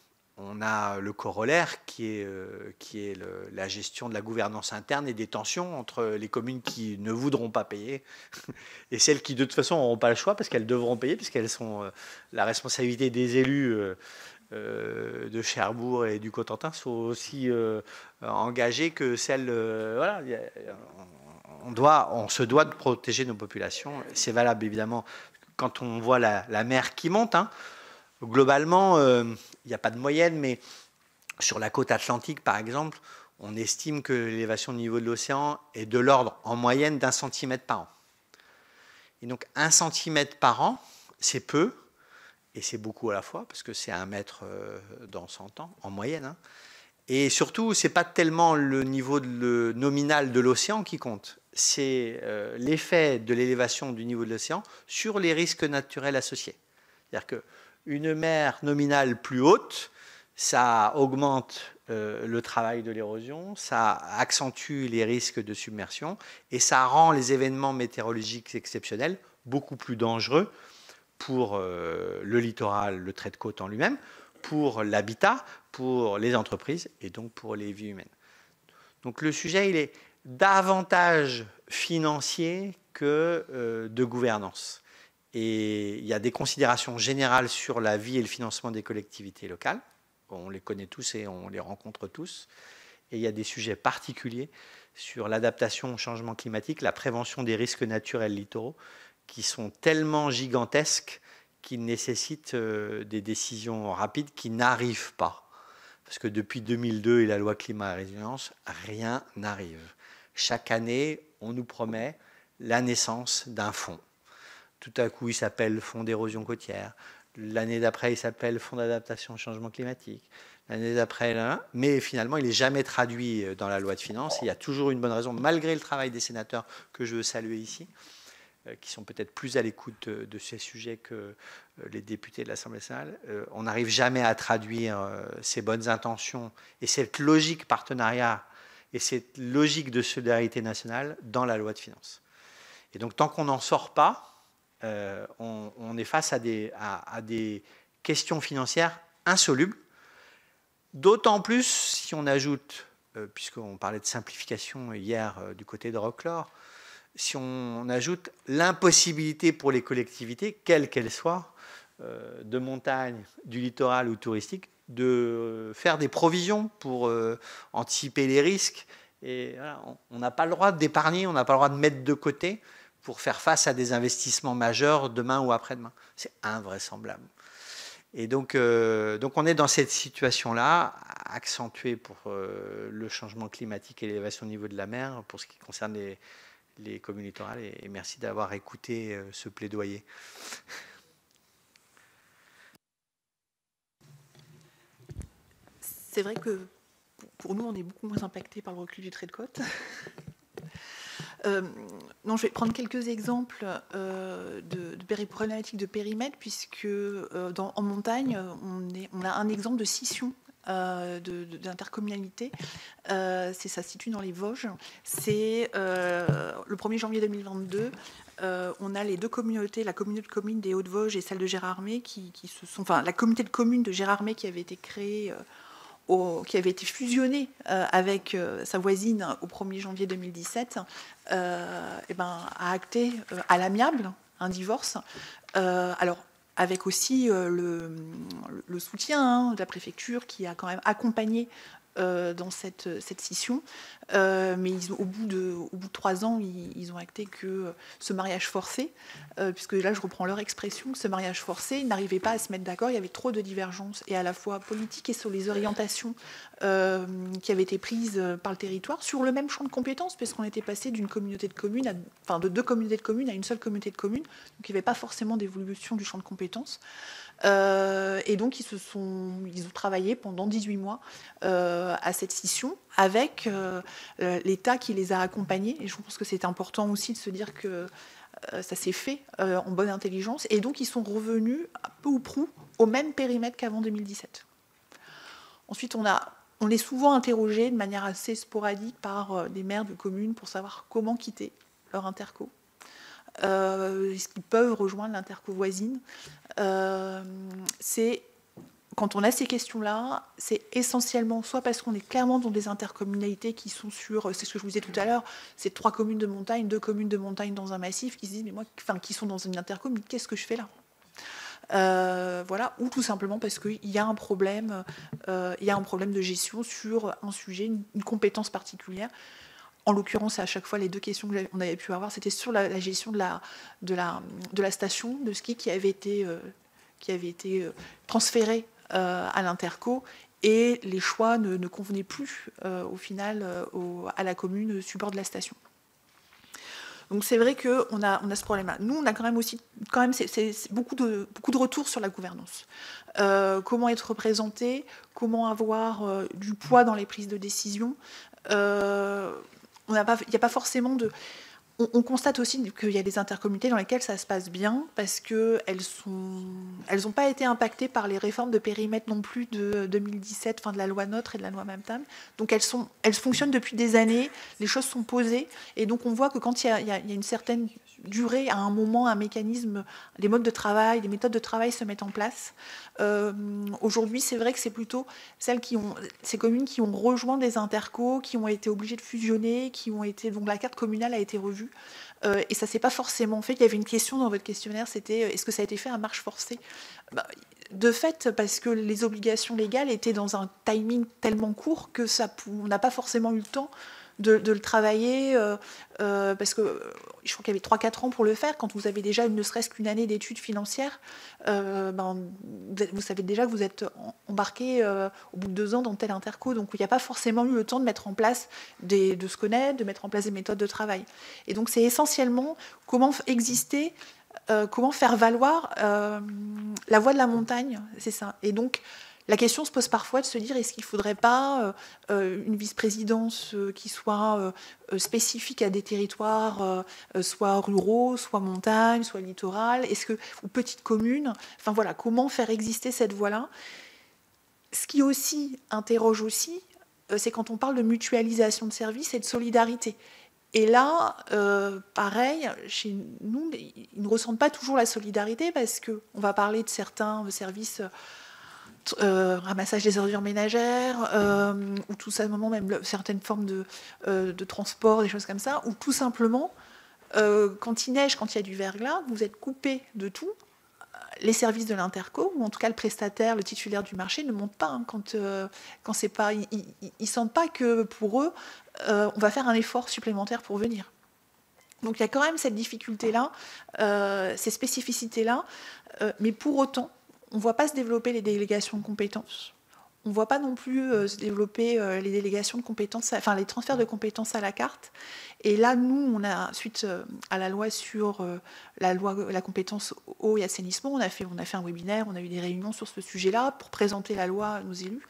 on a le corollaire qui est la gestion de la gouvernance interne et des tensions entre les communes qui ne voudront pas payer et celles qui de toute façon n'auront pas le choix parce qu'elles devront payer, puisqu'elles sont la responsabilité des élus de Cherbourg et du Cotentin sont aussi engagées que celles... voilà, on se doit de protéger nos populations. C'est valable évidemment quand on voit la mer qui monte, hein. Globalement, il n'y a pas de moyenne, mais sur la côte atlantique, par exemple, on estime que l'élévation du niveau de l'océan est de l'ordre, en moyenne, d'1 centimètre par an. Et donc, 1 centimètre par an, c'est peu, et c'est beaucoup à la fois, parce que c'est 1 mètre dans 100 ans, en moyenne. Hein. Et surtout, ce n'est pas tellement le niveau nominal de l'océan qui compte, c'est l'effet de l'élévation du niveau de l'océan sur les risques naturels associés. C'est-à-dire que une mer nominale plus haute, ça augmente le travail de l'érosion, ça accentue les risques de submersion et ça rend les événements météorologiques exceptionnels beaucoup plus dangereux pour le littoral, le trait de côte en lui-même, pour l'habitat, pour les entreprises et donc pour les vies humaines. Donc le sujet, il est davantage financier que de gouvernance. Et il y a des considérations générales sur la vie et le financement des collectivités locales. On les connaît tous et on les rencontre tous. Et il y a des sujets particuliers sur l'adaptation au changement climatique, la prévention des risques naturels littoraux, qui sont tellement gigantesques qu'ils nécessitent des décisions rapides qui n'arrivent pas. Parce que depuis 2002 et la loi climat et résilience, rien n'arrive. Chaque année, on nous promet la naissance d'un fonds. Tout à coup, il s'appelle Fonds d'érosion côtière. L'année d'après, il s'appelle Fonds d'adaptation au changement climatique. L'année d'après, mais finalement, il n'est jamais traduit dans la loi de finances. Il y a toujours une bonne raison, malgré le travail des sénateurs que je veux saluer ici, qui sont peut-être plus à l'écoute de ces sujets que les députés de l'Assemblée nationale. On n'arrive jamais à traduire ces bonnes intentions et cette logique partenariat et cette logique de solidarité nationale dans la loi de finances. Et donc, tant qu'on n'en sort pas, on est face à des questions financières insolubles, d'autant plus si on ajoute, puisqu'on parlait de simplification hier du côté de Roclore, si on ajoute l'impossibilité pour les collectivités, quelles qu'elles soient, de montagne, du littoral ou touristique, de faire des provisions pour anticiper les risques. Et voilà, on n'a pas le droit d'épargner, on n'a pas le droit de mettre de côté pour faire face à des investissements majeurs demain ou après-demain. C'est invraisemblable. Et donc on est dans cette situation-là, accentuée pour le changement climatique et l'élévation du niveau de la mer, pour ce qui concerne les communes littorales. Et merci d'avoir écouté ce plaidoyer.
C'est vrai que pour nous, on est beaucoup moins impacté par le recul du trait de côte. Non, je vais prendre quelques exemples de problématiques de périmètre, puisque en montagne, on a un exemple de scission d'intercommunalité. Ça se situe dans les Vosges. C'est le 1er janvier 2022. On a les deux communautés, la communauté de communes des Hauts-de-Vosges et celle de Gérardmer, enfin la communauté de communes de Gérardmer qui avait été créée, qui avait été fusionnée avec sa voisine au 1er janvier 2017, a acté à l'amiable un divorce. Alors, avec aussi le soutien de la préfecture qui a quand même accompagné dans cette scission. Mais au bout de 3 ans, ils ont acté que ce mariage forcé, puisque là je reprends leur expression, ce mariage forcé, ils n'arrivaient pas à se mettre d'accord, il y avait trop de divergences, et à la fois politiques et sur les orientations qui avaient été prises par le territoire, sur le même champ de compétences, puisqu'on était passé d'une communauté de communes, de 2 communautés de communes à une seule communauté de communes, donc il n'y avait pas forcément d'évolution du champ de compétences. Et donc ils ont travaillé pendant 18 mois à cette scission avec l'État qui les a accompagnés. Et je pense que c'est important aussi de se dire que ça s'est fait en bonne intelligence. Et donc ils sont revenus peu ou prou au même périmètre qu'avant 2017. Ensuite, on est souvent interrogé de manière assez sporadique par des maires de communes pour savoir comment quitter leur interco. Est-ce qu'ils peuvent rejoindre l'interco voisine? Quand quand on a ces questions-là, c'est essentiellement soit parce qu'on est clairement dans des intercommunalités qui sont sur, c'est ce que je vous disais tout à l'heure, c'est 3 communes de montagne, 2 communes de montagne dans un massif, qui se disent, mais moi, enfin, qui sont dans une intercommune, qu'est-ce que je fais là ? Voilà, ou tout simplement parce qu'il y a un problème, de gestion sur un sujet, une compétence particulière. En l'occurrence, à chaque fois, les 2 questions qu'on avait pu avoir, c'était sur la gestion de la station de ski qui avait été transférée à l'Interco, et les choix ne convenaient plus au final à la commune support de la station. Donc c'est vrai qu'on a ce problème-là. Nous, on a quand même c'est beaucoup de retours sur la gouvernance. Comment être représenté, comment avoir du poids dans les prises de décision. Il n'y a pas forcément de... On constate aussi qu'il y a des intercommunalités dans lesquelles ça se passe bien, parce qu'elles n'ont pas été impactées par les réformes de périmètre non plus de 2017, enfin de la loi NOTRe et de la loi MAPTAM. Donc elles fonctionnent depuis des années, les choses sont posées, et donc on voit que quand il y a une certaine durée, à un moment, un mécanisme, des modes de travail, des méthodes de travail se mettent en place. Aujourd'hui, c'est vrai que c'est plutôt ces communes qui ont rejoint des intercos, qui ont été obligées de fusionner, donc la carte communale a été revue. Et ça ne s'est pas forcément fait. Il y avait une question dans votre questionnaire, c'était est-ce que ça a été fait à marche forcée ? De fait, parce que les obligations légales étaient dans un timing tellement court que on n'a pas forcément eu le temps de le travailler, parce que je crois qu'il y avait 3-4 ans pour le faire. Quand vous avez déjà ne serait-ce qu'une année d'études financières, vous savez déjà que vous êtes embarqué au bout de 2 ans dans tel interco. Donc il n'y a pas forcément eu le temps de mettre en place, de se connaître, de mettre en place des méthodes de travail. Et donc c'est essentiellement comment exister, comment faire valoir la voie de la montagne, c'est ça. Et donc la question se pose parfois de se dire, est-ce qu'il ne faudrait pas une vice-présidence qui soit spécifique à des territoires, soit ruraux, soit montagne, soit littoral, ou petites communes. Enfin voilà, comment faire exister cette voie-là. Ce qui aussi interroge aussi, c'est quand on parle de mutualisation de services et de solidarité. Et là, pareil, chez nous, ils ne ressentent pas toujours la solidarité, parce qu'on va parler de certains services... ramassage des ordures ménagères, ou tout simplement même certaines formes de transport, des choses comme ça, ou tout simplement, quand il neige, quand il y a du verglas, vous êtes coupé de tout. Les services de l'Interco, ou en tout cas le prestataire, le titulaire du marché, ne montent pas quand c'est pas... Ils sentent pas que pour eux, on va faire un effort supplémentaire pour venir. Donc il y a quand même cette difficulté-là, ces spécificités-là, mais pour autant, on ne voit pas se développer les délégations de compétences. On ne voit pas non plus se développer les délégations de compétences, enfin les transferts de compétences à la carte. Et là, nous, on a, suite à la loi sur la compétence eau et assainissement, on a fait un webinaire, on a eu des réunions sur ce sujet-là pour présenter la loi à nos élus.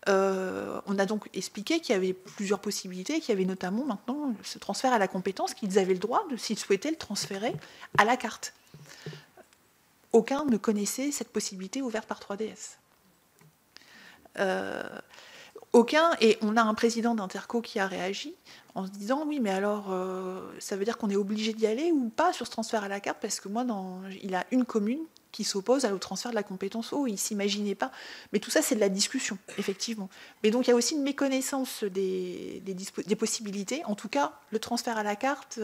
On a donc expliqué qu'il y avait plusieurs possibilités, qu'il y avait notamment maintenant ce transfert à la compétence, qu'ils avaient le droit, s'ils souhaitaient, le transférer à la carte. Aucun ne connaissait cette possibilité ouverte par 3DS. Aucun, et on a un président d'Interco qui a réagi en se disant oui, mais alors ça veut dire qu'on est obligé d'y aller ou pas sur ce transfert à la carte, parce que moi, il a une commune qui s'oppose au transfert de la compétence eau, il ne s'imaginait pas. Mais tout ça, c'est de la discussion, effectivement. Mais donc il y a aussi une méconnaissance des possibilités. En tout cas, le transfert à la carte...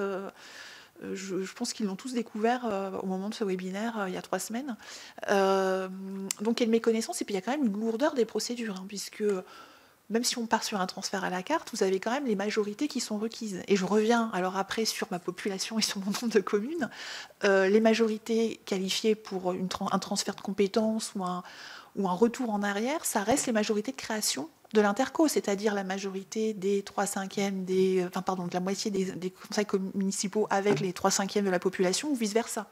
Je pense qu'ils l'ont tous découvert au moment de ce webinaire il y a 3 semaines. Donc il y a une méconnaissance, et puis il y a quand même une lourdeur des procédures, puisque même si on part sur un transfert à la carte, vous avez quand même les majorités qui sont requises. Et je reviens alors après sur ma population et sur mon nombre de communes. Les majorités qualifiées pour un transfert de compétences ou un retour en arrière, ça reste les majorités de création de l'Interco, c'est-à-dire la majorité des 3/5 de la moitié des conseils municipaux avec les 3/5 de la population, ou vice-versa.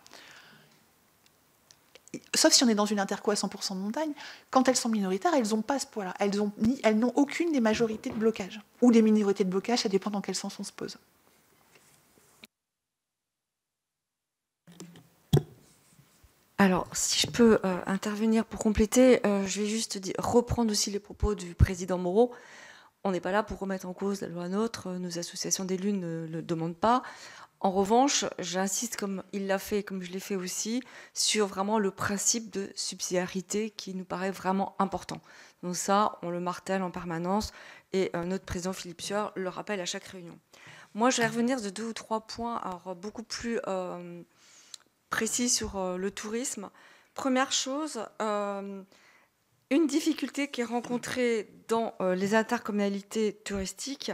Sauf si on est dans une Interco à 100% de montagne, quand elles sont minoritaires, elles n'ont pas ce poids-là. Elles n'ont aucune des majorités de blocage, ou des minorités de blocage, ça dépend dans quel sens on se pose.
Alors, si je peux intervenir pour compléter, je vais juste reprendre aussi les propos du président Moreau. On n'est pas là pour remettre en cause la loi NOTRe, nos associations d'élus ne le demandent pas. En revanche, j'insiste, comme il l'a fait, comme je l'ai fait aussi, sur vraiment le principe de subsidiarité qui nous paraît vraiment important. Donc ça, on le martèle en permanence et notre président Philippe Sieur le rappelle à chaque réunion. Moi, je vais revenir de 2 ou 3 points alors, beaucoup plus précis sur le tourisme. Première chose, une difficulté qui est rencontrée dans les intercommunalités touristiques,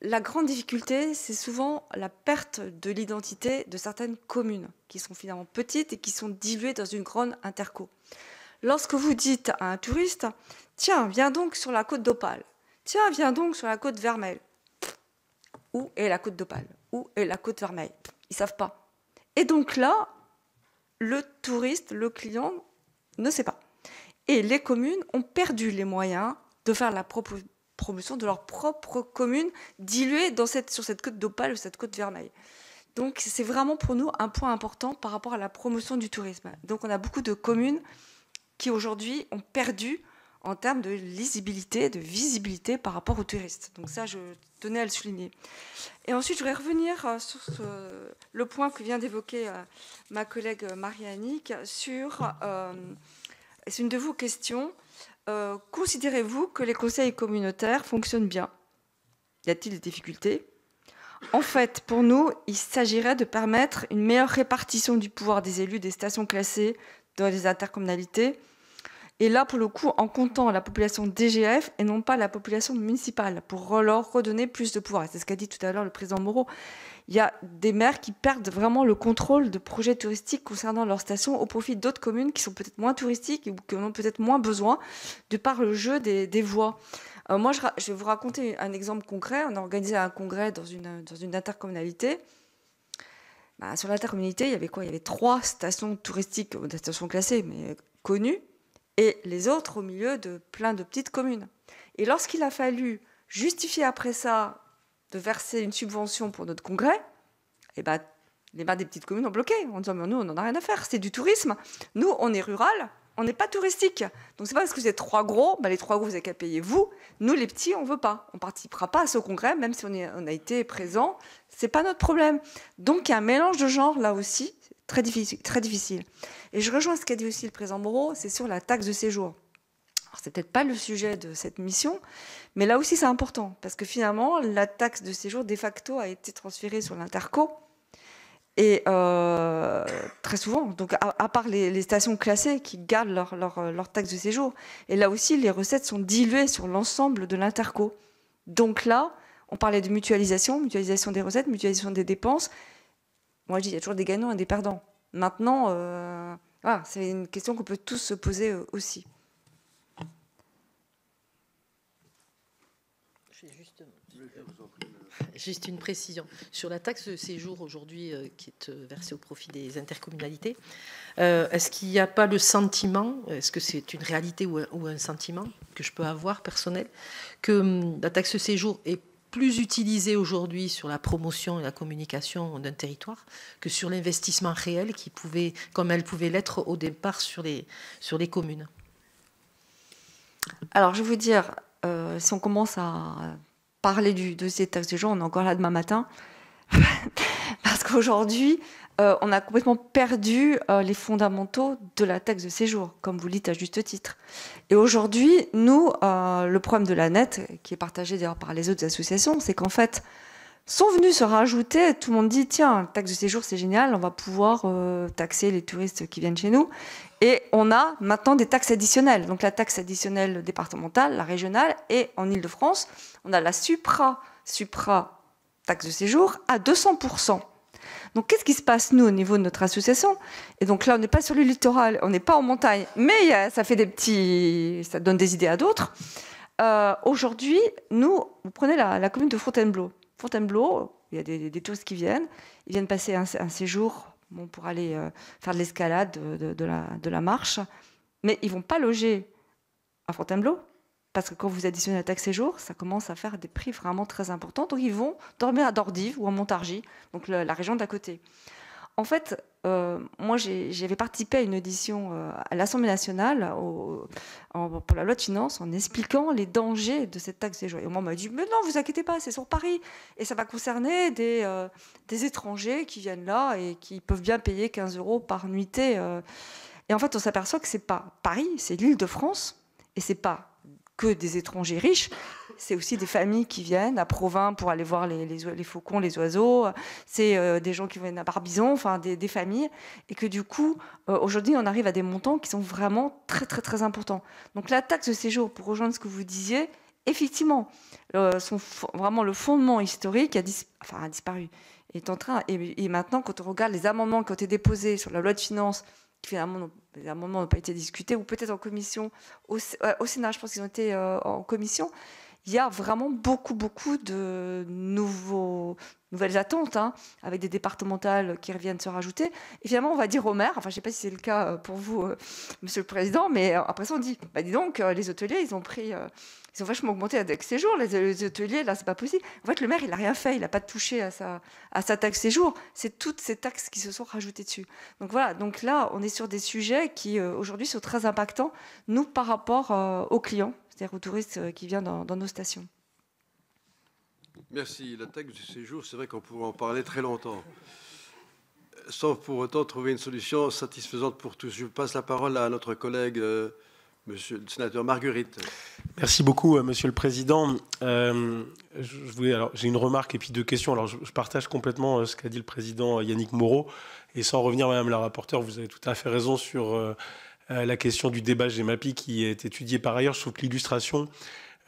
la grande difficulté, c'est souvent la perte de l'identité de certaines communes qui sont finalement petites et qui sont diluées dans une grande interco. Lorsque vous dites à un touriste, tiens, viens donc sur la côte d'Opale, tiens, viens donc sur la côte Vermeille. Où est la côte d'Opale? Où est la côte Vermeille? Ils ne savent pas. Et donc là, le touriste, le client, ne sait pas. Et les communes ont perdu les moyens de faire la promotion de leur propre commune diluée sur cette côte d'Opale ou cette côte Vermeille. Donc c'est vraiment pour nous un point important par rapport à la promotion du tourisme. Donc on a beaucoup de communes qui aujourd'hui ont perdu en termes de lisibilité, de visibilité par rapport aux touristes. Donc ça, je tenais à le souligner. Et ensuite, je voudrais revenir sur le point que vient d'évoquer ma collègue Marie-Annick sur... c'est une de vos questions. Considérez-vous que les conseils communautaires fonctionnent bien? Y a-t-il des difficultés? En fait, pour nous, il s'agirait de permettre une meilleure répartition du pouvoir des élus des stations classées dans les intercommunalités. Et là, pour le coup, en comptant la population DGF et non pas la population municipale, pour leur redonner plus de pouvoir. C'est ce qu'a dit tout à l'heure le président Moreau. Il y a des maires qui perdent vraiment le contrôle de projets touristiques concernant leurs stations au profit d'autres communes qui sont peut-être moins touristiques ou qui en ont peut-être moins besoin de par le jeu des voies. Moi, je vais vous raconter un exemple concret. On a organisé un congrès dans une intercommunalité. Sur l'intercommunalité, il y avait quoi? Il y avait 3 stations touristiques, des stations classées, mais connues, et les autres au milieu de plein de petites communes. Et lorsqu'il a fallu justifier après ça de verser une subvention pour notre congrès, les maires des petites communes ont bloqué en disant mais nous on n'en a rien à faire, c'est du tourisme. Nous on est rural, on n'est pas touristique. Donc c'est pas parce que vous êtes 3 gros, les 3 gros vous avez qu'à payer vous. Nous les petits on veut pas, on participera pas à ce congrès même si on a été présent, c'est pas notre problème. Donc il y a un mélange de genres là aussi. Très difficile. Et je rejoins ce qu'a dit aussi le président Moreau, c'est sur la taxe de séjour. Alors, c'est peut-être pas le sujet de cette mission, mais là aussi c'est important, parce que finalement, la taxe de séjour, de facto, a été transférée sur l'interco, et très souvent, donc à part les stations classées qui gardent leur taxe de séjour, et là aussi, les recettes sont diluées sur l'ensemble de l'interco. Donc là, on parlait de mutualisation des recettes, mutualisation des dépenses. Moi, je dis, il y a toujours des gagnants et des perdants. Maintenant, voilà, c'est une question qu'on peut tous se poser aussi.
Juste une précision. Sur la taxe de séjour aujourd'hui qui est versée au profit des intercommunalités, est-ce qu'il n'y a pas le sentiment, est-ce que c'est une réalité ou un sentiment que je peux avoir personnel, que la taxe de séjour est plus utilisée aujourd'hui sur la promotion et la communication d'un territoire que sur l'investissement réel qui pouvait, comme elle pouvait l'être au départ sur les communes?
Alors, je vais vous dire, si on commence à parler de ces taxes de séjour, on est encore là demain matin, parce qu'aujourd'hui, on a complètement perdu les fondamentaux de la taxe de séjour, comme vous le dites à juste titre. Et aujourd'hui, nous, le problème de la NET, qui est partagé d'ailleurs par les autres associations, c'est qu'en fait, sont venus se rajouter, tout le monde dit, tiens, taxe de séjour, c'est génial, on va pouvoir taxer les touristes qui viennent chez nous. Et on a maintenant des taxes additionnelles. Donc la taxe additionnelle départementale, la régionale, et en Ile-de-France, on a la supra taxe de séjour à 200%. Donc, qu'est-ce qui se passe, nous, au niveau de notre association? Et donc là, on n'est pas sur le littoral, on n'est pas en montagne, mais ça fait ça donne des idées à d'autres. Aujourd'hui, nous, vous prenez la commune de Fontainebleau. Fontainebleau, il y a des touristes qui viennent, ils viennent passer un séjour pour aller faire de l'escalade, de la marche, mais ils ne vont pas loger à Fontainebleau, parce que quand vous additionnez la taxe séjour, ça commence à faire des prix vraiment très importants. Donc, ils vont dormir à Dordives ou à Montargis, donc la région d'à côté. En fait, moi, j'avais participé à une audition à l'Assemblée nationale pour la loi de finances en expliquant les dangers de cette taxe séjour. Et moi, on m'a dit, mais non, vous inquiétez pas, c'est sur Paris. Et ça va concerner des étrangers qui viennent là et qui peuvent bien payer 15 € par nuitée. Et en fait, on s'aperçoit que c'est pas Paris, c'est l'Île-de-France. Et c'est pas que des étrangers riches, c'est aussi des familles qui viennent à Provins pour aller voir les faucons, les oiseaux. C'est des gens qui viennent à Barbizon, enfin des familles. Et que du coup, aujourd'hui, on arrive à des montants qui sont vraiment très, très, très importants. Donc la taxe de séjour, pour rejoindre ce que vous disiez, effectivement, vraiment le fondement historique a disparu. Et maintenant, quand on regarde les amendements qui ont été déposés sur la loi de finances, qui finalement, les amendements n'ont pas été discutés, ou peut-être en commission, au Sénat, je pense qu'ils ont été en commission, il y a vraiment beaucoup de nouvelles attentes, avec des départementales qui reviennent se rajouter. Et finalement, on va dire aux maires, enfin, je ne sais pas si c'est le cas pour vous, Monsieur le Président, mais après ça, on dit, dis donc, les hôteliers, ils ont vachement augmenté avec séjour. Les hôteliers, là, c'est pas possible. En fait, le maire, il n'a rien fait, il n'a pas touché à sa taxe séjour. C'est toutes ces taxes qui se sont rajoutées dessus. Donc voilà, donc là, on est sur des sujets qui, aujourd'hui, sont très impactants, nous, par rapport aux clients, c'est-à-dire aux touristes qui viennent dans nos stations.
Merci. La taxe du séjour, c'est vrai qu'on pourrait en parler très longtemps, sans pour autant trouver une solution satisfaisante pour tous. Je passe la parole à notre collègue, Monsieur le sénateur Margueritte.
Merci beaucoup, Monsieur le Président. J'ai une remarque et puis 2 questions. Alors, je partage complètement ce qu'a dit le Président Yannick Moreau. Et sans revenir, Madame la rapporteure, vous avez tout à fait raison sur la question du débat GEMAPI qui est étudié par ailleurs. Je trouve que l'illustration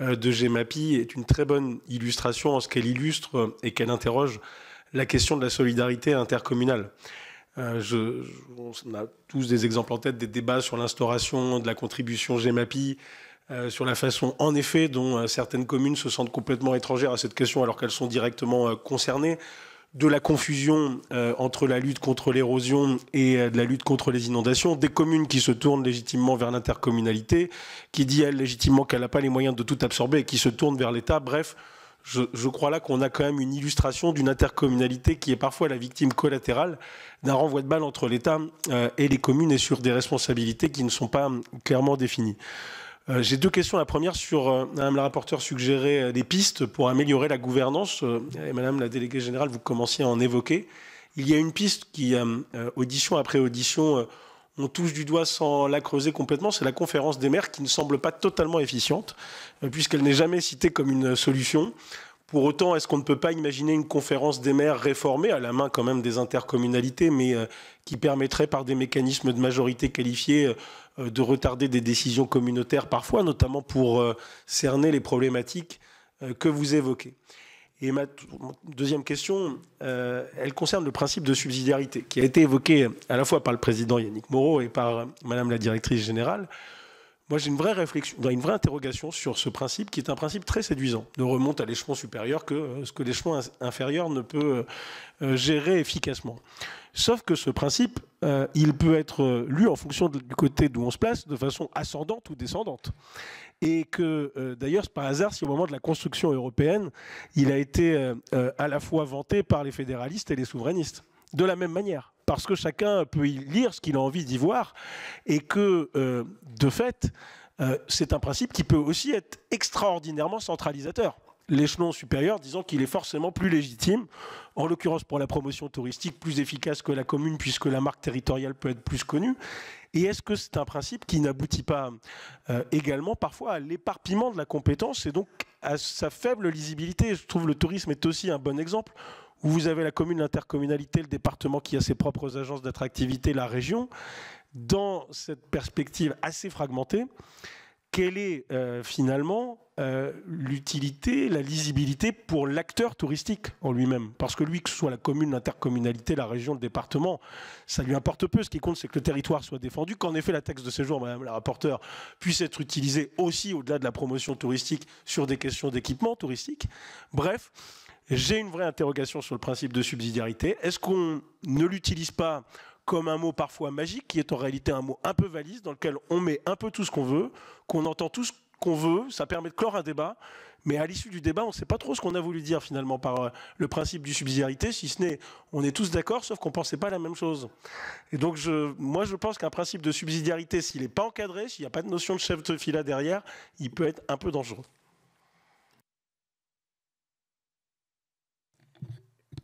de GEMAPI est une très bonne illustration en ce qu'elle illustre et qu'elle interroge la question de la solidarité intercommunale. On a tous des exemples en tête, des débats sur l'instauration de la contribution GEMAPI, sur la façon, en effet, dont certaines communes se sentent complètement étrangères à cette question alors qu'elles sont directement concernées, de la confusion entre la lutte contre l'érosion et de la lutte contre les inondations, des communes qui se tournent légitimement vers l'intercommunalité, qui dit, elle, légitimement qu'elle n'a pas les moyens de tout absorber et qui se tourne vers l'État. Bref, je crois là qu'on a quand même une illustration d'une intercommunalité qui est parfois la victime collatérale d'un renvoi de balle entre l'État et les communes et sur des responsabilités qui ne sont pas clairement définies. J'ai 2 questions. La première sur, Madame la rapporteure suggérait des pistes pour améliorer la gouvernance. Et Madame la déléguée générale, vous commenciez à en évoquer. Il y a une piste qui, audition après audition, on touche du doigt sans la creuser complètement, c'est la conférence des maires qui ne semble pas totalement efficiente, puisqu'elle n'est jamais citée comme une solution. Pour autant, est-ce qu'on ne peut pas imaginer une conférence des maires réformée, à la main quand même des intercommunalités, mais qui permettrait par des mécanismes de majorité qualifiée de retarder des décisions communautaires parfois, notamment pour cerner les problématiques que vous évoquez. Et ma 2e question, elle concerne le principe de subsidiarité, qui a été évoqué à la fois par le président Yannick Moreau et par Madame la directrice générale. Moi, j'ai une vraie réflexion, une vraie interrogation sur ce principe, qui est un principe très séduisant, ne remonte à l'échelon supérieur que ce que l'échelon inférieur ne peut gérer efficacement. Sauf que ce principe, il peut être lu en fonction du côté d'où on se place, de façon ascendante ou descendante. Et que, d'ailleurs, c'est pas hasard si au moment de la construction européenne, il a été à la fois vanté par les fédéralistes et les souverainistes, de la même manière. Parce que chacun peut y lire ce qu'il a envie d'y voir, et que, de fait, c'est un principe qui peut aussi être extraordinairement centralisateur. L'échelon supérieur disant qu'il est forcément plus légitime, en l'occurrence pour la promotion touristique, plus efficace que la commune, puisque la marque territoriale peut être plus connue. Et est-ce que c'est un principe qui n'aboutit pas également parfois à l'éparpillement de la compétence et donc à sa faible lisibilité? Je trouve que le tourisme est aussi un bon exemple, où vous avez la commune, l'intercommunalité, le département qui a ses propres agences d'attractivité, la région. Dans cette perspective assez fragmentée, quelle est finalement l'utilité, la lisibilité pour l'acteur touristique en lui-même? Parce que lui, que ce soit la commune, l'intercommunalité, la région, le département, ça lui importe peu. Ce qui compte, c'est que le territoire soit défendu, qu'en effet la taxe de séjour, Madame la rapporteure, puisse être utilisée aussi au-delà de la promotion touristique sur des questions d'équipement touristique. Bref, j'ai une vraie interrogation sur le principe de subsidiarité. Est-ce qu'on ne l'utilise pas comme un mot parfois magique, qui est en réalité un mot un peu valise, dans lequel on met un peu tout ce qu'on veut, qu'on entend tout ce qu'on veut, ça permet de clore un débat, mais à l'issue du débat, on ne sait pas trop ce qu'on a voulu dire finalement par le principe du subsidiarité, si ce n'est on est tous d'accord, sauf qu'on ne pensait pas la même chose. Et donc moi je pense qu'un principe de subsidiarité, s'il n'est pas encadré, s'il n'y a pas de notion de chef de fila derrière, il peut être un peu dangereux.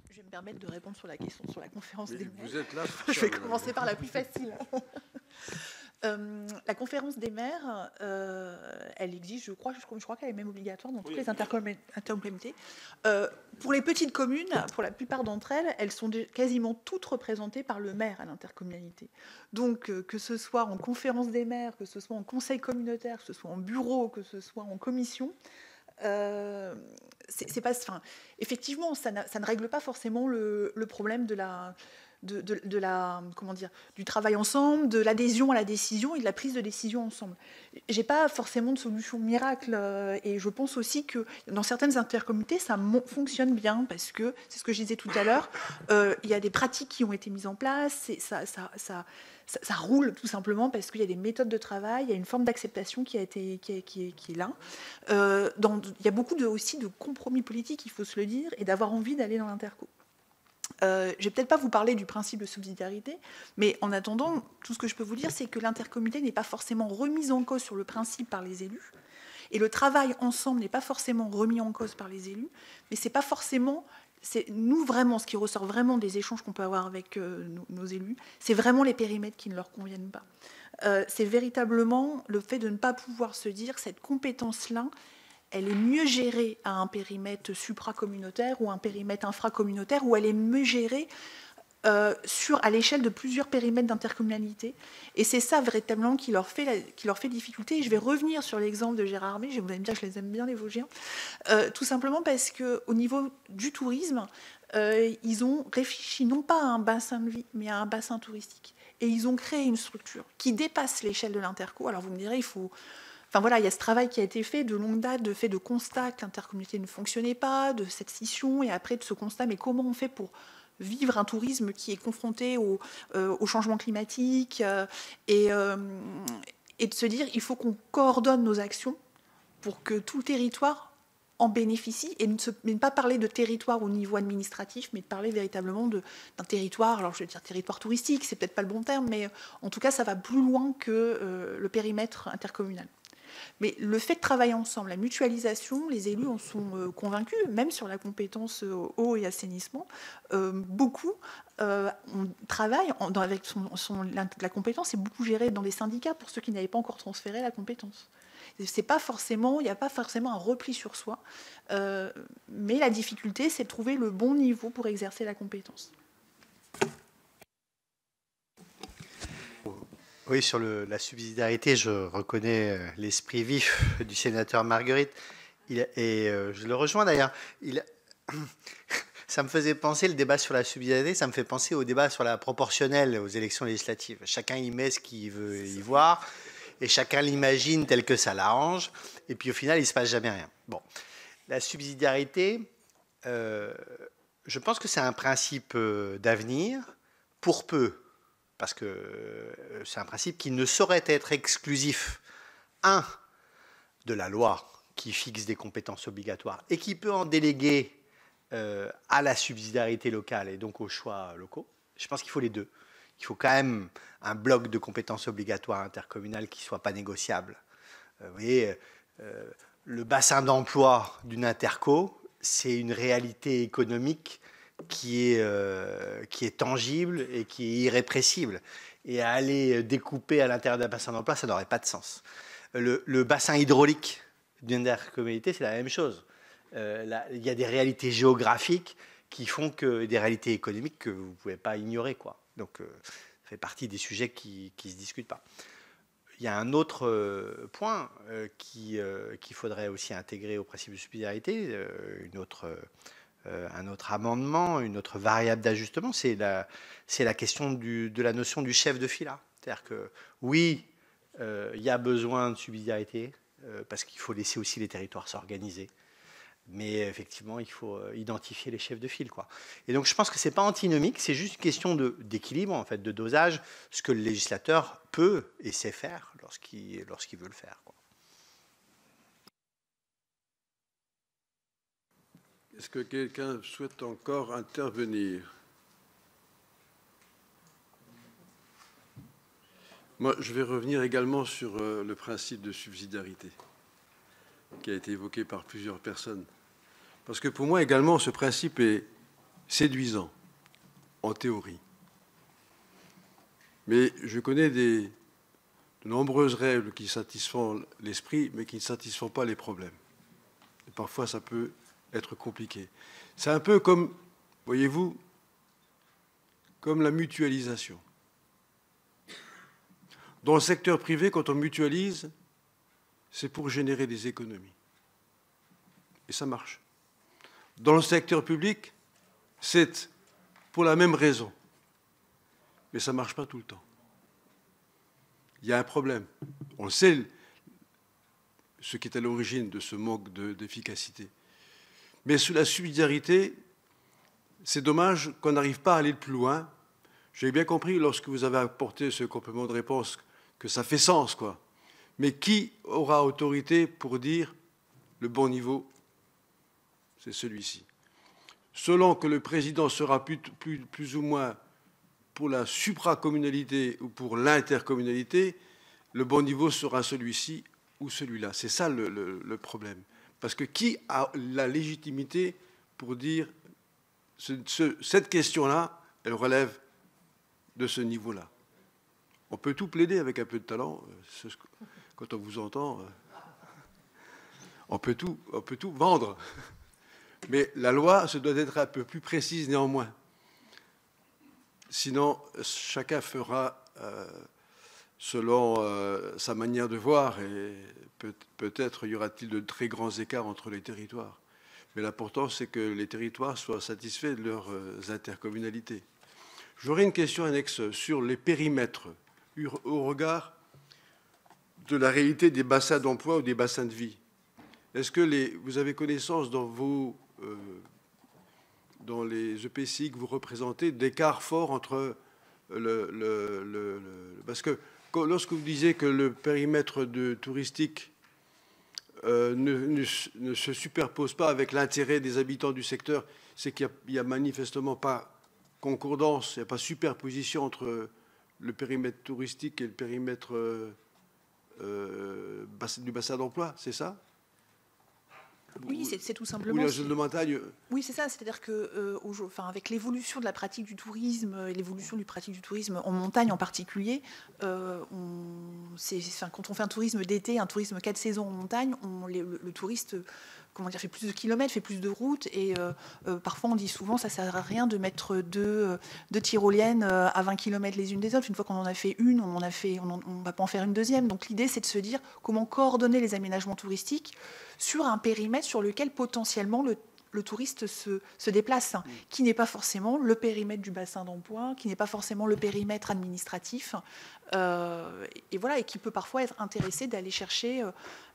Je vais me permettre de répondre sur la question sur la conférence des maires.
Vous êtes là.
Je vais commencer par la plus facile. La conférence des maires, elle existe, je crois qu'elle est même obligatoire dans toutes les intercommunalités. Pour les petites communes, pour la plupart d'entre elles, elles sont quasiment toutes représentées par le maire à l'intercommunalité. Donc, que ce soit en conférence des maires, que ce soit en conseil communautaire, que ce soit en bureau, que ce soit en commission, c'est pas, enfin, effectivement, ça ne règle pas forcément le problème de la comment dire, du travail ensemble, de l'adhésion à la décision et de la prise de décision ensemble. J'ai pas forcément de solution miracle et je pense aussi que dans certaines intercommunautés ça fonctionne bien parce que c'est ce que je disais tout à l'heure. Il y a des pratiques qui ont été mises en place, ça roule tout simplement parce qu'il y a des méthodes de travail, il y a une forme d'acceptation qui est là. Il y a beaucoup aussi de compromis politiques, il faut se le dire, et d'avoir envie d'aller dans l'interco. Je ne vais peut-être pas vous parler du principe de subsidiarité, mais en attendant, tout ce que je peux vous dire, c'est que l'intercommunauté n'est pas forcément remise en cause sur le principe par les élus, et le travail ensemble n'est pas forcément remis en cause par les élus, mais c'est pas forcément... Nous, vraiment, ce qui ressort vraiment des échanges qu'on peut avoir avec nos élus, c'est vraiment les périmètres qui ne leur conviennent pas. C'est véritablement le fait de ne pas pouvoir se dire cette compétence-là, elle est mieux gérée à un périmètre supracommunautaire ou un périmètre infracommunautaire, ou elle est mieux gérée à l'échelle de plusieurs périmètres d'intercommunalité. Et c'est ça véritablement qui leur fait difficulté. Et je vais revenir sur l'exemple de Gérard Armé. Vous allez me dire que je les aime bien, les Vosgiens. Tout simplement parce qu'au niveau du tourisme, ils ont réfléchi non pas à un bassin de vie, mais à un bassin touristique. Et ils ont créé une structure qui dépasse l'échelle de l'interco. Alors vous me direz, il faut... Enfin voilà, il y a ce travail qui a été fait de longue date, de fait de constat que l'intercommunauté ne fonctionnait pas, de cette scission, et après de ce constat, mais comment on fait pour vivre un tourisme qui est confronté au changement climatique et de se dire il faut qu'on coordonne nos actions pour que tout le territoire en bénéficie et ne pas parler de territoire au niveau administratif, mais de parler véritablement d'un territoire, alors je vais dire territoire touristique, c'est peut-être pas le bon terme, mais en tout cas ça va plus loin que le périmètre intercommunal. Mais le fait de travailler ensemble, la mutualisation, les élus en sont convaincus, même sur la compétence eau et assainissement. Beaucoup on travaille avec la compétence est beaucoup gérée dans les syndicats pour ceux qui n'avaient pas encore transféré la compétence. C'est pas forcément, il n'y a pas forcément un repli sur soi, mais la difficulté, c'est de trouver le bon niveau pour exercer la compétence.
Oui, sur la subsidiarité, je reconnais l'esprit vif du sénateur Margueritte. Je le rejoins d'ailleurs. Ça me faisait penser, le débat sur la subsidiarité, ça me fait penser au débat sur la proportionnelle aux élections législatives. Chacun y met ce qu'il veut y voir, et chacun l'imagine tel que ça l'arrange, et puis au final, il ne se passe jamais rien. Bon, la subsidiarité, je pense que c'est un principe d'avenir, pour peu, parce que c'est un principe qui ne saurait être exclusif, de la loi qui fixe des compétences obligatoires et qui peut en déléguer à la subsidiarité locale et donc aux choix locaux. Je pense qu'il faut les deux. Il faut quand même un bloc de compétences obligatoires intercommunales qui ne soit pas négociable. Vous voyez, le bassin d'emploi d'une interco, c'est une réalité économique qui est tangible et qui est irrépressible. Et à aller découper à l'intérieur d'un bassin d'emploi, ça n'aurait pas de sens. Le bassin hydraulique d'une intercommunalité, c'est la même chose. Il y a des réalités géographiques qui font que des réalités économiques que vous ne pouvez pas ignorer, quoi. Donc, ça fait partie des sujets qui ne se discutent pas. Il y a un autre point qu'il faudrait aussi intégrer au principe de subsidiarité, un autre amendement, une autre variable d'ajustement, c'est la question de la notion du chef de fila. C'est-à-dire que, oui, il y a besoin de subsidiarité, parce qu'il faut laisser aussi les territoires s'organiser. Mais effectivement, il faut identifier les chefs de file, quoi. Et donc, je pense que c'est pas antinomique, c'est juste une question d'équilibre, en fait, de dosage, ce que le législateur peut et sait faire lorsqu'il veut le faire, quoi.
Est-ce que quelqu'un souhaite encore intervenir? Moi, je vais revenir également sur le principe de subsidiarité qui a été évoqué par plusieurs personnes. Parce que pour moi également, ce principe est séduisant en théorie. Mais je connais de nombreuses règles qui satisfont l'esprit, mais qui ne satisfont pas les problèmes. Et parfois, ça peut être compliqué. C'est un peu comme, voyez-vous, comme la mutualisation. Dans le secteur privé, quand on mutualise, c'est pour générer des économies. Et ça marche. Dans le secteur public, c'est pour la même raison. Mais ça ne marche pas tout le temps. Il y a un problème. On le sait, ce qui est à l'origine de ce manque d'efficacité. Mais sous la subsidiarité, c'est dommage qu'on n'arrive pas à aller plus loin. J'ai bien compris, lorsque vous avez apporté ce complément de réponse, que ça fait sens, quoi. Mais qui aura autorité pour dire le bon niveau? C'est celui-ci. Selon que le président sera plus ou moins pour la supracommunalité ou pour l'intercommunalité, le bon niveau sera celui-ci ou celui-là. C'est ça le problème. Parce que qui a la légitimité pour dire cette question-là, elle relève de ce niveau-là? On peut tout plaider avec un peu de talent. Quand on vous entend, on peut tout vendre. Mais la loi, se doit d'être un peu plus précise néanmoins. Sinon, chacun fera selon sa manière de voir, et peut-être y aura-t-il de très grands écarts entre les territoires. Mais l'important, c'est que les territoires soient satisfaits de leurs intercommunalités. J'aurais une question annexe sur les périmètres au regard de la réalité des bassins d'emploi ou des bassins de vie. Est-ce que vous avez connaissance dans les EPCI que vous représentez d'écarts forts entre parce que lorsque vous disiez que le périmètre touristique ne se superpose pas avec l'intérêt des habitants du secteur, c'est qu'il n'y a manifestement pas concordance, il n'y a pas superposition entre le périmètre touristique et le périmètre du bassin d'emploi, c'est ça?
Oui, c'est tout simplement.
Oui, la zone de montagne.
Oui, c'est ça. C'est-à-dire que, avec l'évolution de la pratique du tourisme et l'évolution du pratique du tourisme en montagne en particulier, quand on fait un tourisme d'été, un tourisme 4 saisons en montagne, le touriste, fait plus de kilomètres, fait plus de routes, et parfois on dit souvent ça sert à rien de mettre deux tyroliennes à 20 km les unes des autres. Une fois qu'on en a fait une, on ne va pas en faire une deuxième. Donc l'idée, c'est de se dire comment coordonner les aménagements touristiques sur un périmètre sur lequel potentiellement le touriste se déplace, qui n'est pas forcément le périmètre du bassin d'emploi, qui n'est pas forcément le périmètre administratif, et voilà, et qui peut parfois être intéressé d'aller chercher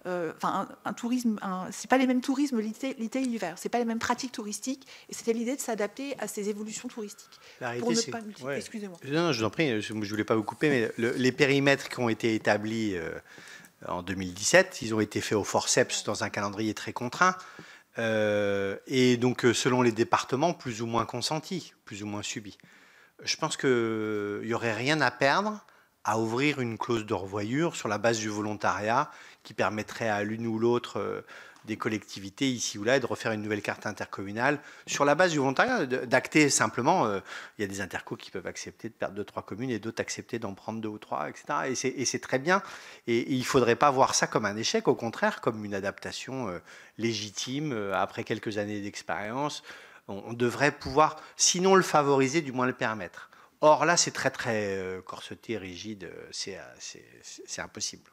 un tourisme. C'est pas les mêmes tourismes l'été et l'hiver, c'est pas les mêmes pratiques touristiques, et c'était l'idée de s'adapter à ces évolutions touristiques.
Pour ne pas
multiplier. Excusez-moi.
Non, je vous en prie, je voulais pas vous couper, mais les périmètres qui ont été établis en 2017, ils ont été faits au forceps dans un calendrier très contraint. Et donc, selon les départements, plus ou moins consentis, plus ou moins subis. Je pense qu'il n'y aurait rien à perdre à ouvrir une clause de revoyure sur la base du volontariat qui permettrait à l'une ou l'autre des collectivités, ici ou là, de refaire une nouvelle carte intercommunale sur la base du volontariat, d'acter simplement. Il y a des intercos qui peuvent accepter de perdre 2-3 communes et d'autres accepter d'en prendre 2 ou 3, etc. Et c'est très bien. Et il ne faudrait pas voir ça comme un échec, au contraire, comme une adaptation légitime après quelques années d'expérience. On devrait pouvoir, sinon le favoriser, du moins le permettre. Or là, c'est très, très corseté, rigide, c'est impossible.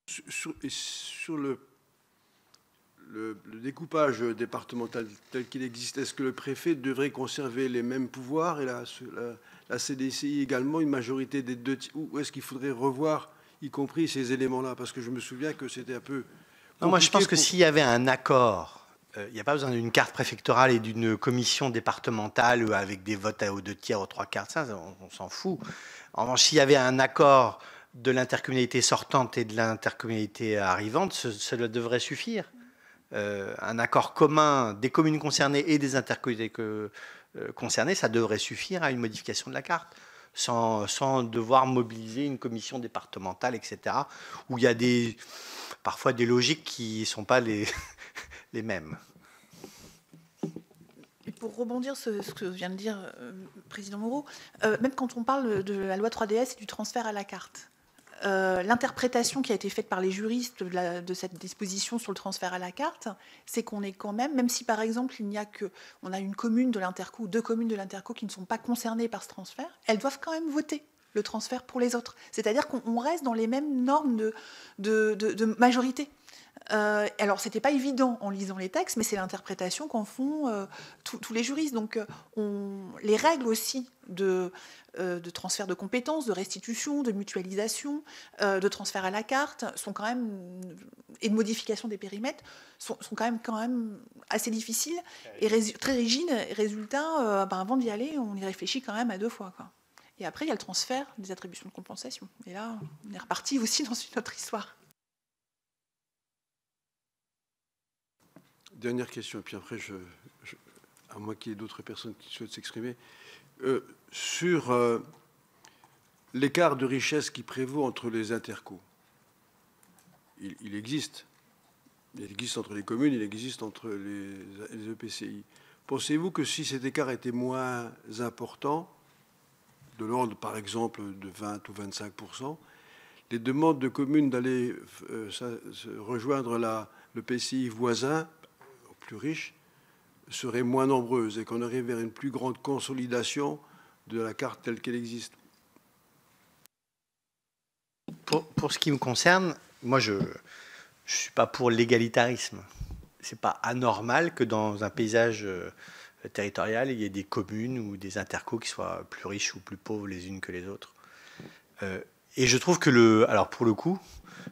Sur le découpage départemental tel qu'il existe, est-ce que le préfet devrait conserver les mêmes pouvoirs et la CDCI également, une majorité des deux, ou est-ce qu'il faudrait revoir, y compris ces éléments-là? Parce que je me souviens que c'était un peu
Non, moi, je pense que s'il y avait un accord, il n'y a pas besoin d'une carte préfectorale et d'une commission départementale avec des votes aux 2/3, aux 3/4, ça, on s'en fout. En revanche, s'il y avait un accord de l'intercommunalité sortante et de l'intercommunalité arrivante, cela devrait suffire. Un accord commun des communes concernées et des intercommunalités concernées, ça devrait suffire à une modification de la carte, sans devoir mobiliser une commission départementale, etc., où il y a parfois des logiques qui ne sont pas les mêmes.
Et pour rebondir sur ce que vient de dire le président Moreau, même quand on parle de la loi 3DS et du transfert à la carte, l'interprétation qui a été faite par les juristes de cette disposition sur le transfert à la carte, c'est qu'on est quand même si par exemple on a une commune de l'interco ou 2 communes de l'interco qui ne sont pas concernées par ce transfert, elles doivent quand même voter le transfert pour les autres. C'est-à-dire qu'on reste dans les mêmes normes de majorité. Alors, c'était pas évident en lisant les textes, mais c'est l'interprétation qu'en font tous les juristes. Donc, les règles aussi de transfert de compétences, de restitution, de mutualisation, de transfert à la carte, sont quand même, et de modification des périmètres, sont quand même assez difficiles et très rigides. Résultat, avant d'y aller, on y réfléchit quand même à 2 fois, quoi. Et après, il y a le transfert des attributions de compensation. Et là, on est reparti aussi dans une autre histoire.
Dernière question, et puis après, à moins qu'il y ait d'autres personnes qui souhaitent s'exprimer. Sur l'écart de richesse qui prévaut entre les intercos, il existe. Il existe entre les communes, il existe entre les EPCI. Pensez-vous que si cet écart était moins important, de l'ordre, par exemple, de 20 ou 25%, les demandes de communes d'aller rejoindre le PCI voisin, plus riches, seraient moins nombreuses et qu'on arrive vers une plus grande consolidation de la carte telle qu'elle existe?
Pour ce qui me concerne, moi, je ne suis pas pour l'égalitarisme. Ce n'est pas anormal que dans un paysage territorial, il y ait des communes ou des intercos qui soient plus riches ou plus pauvres les unes que les autres. Et je trouve que alors pour le coup,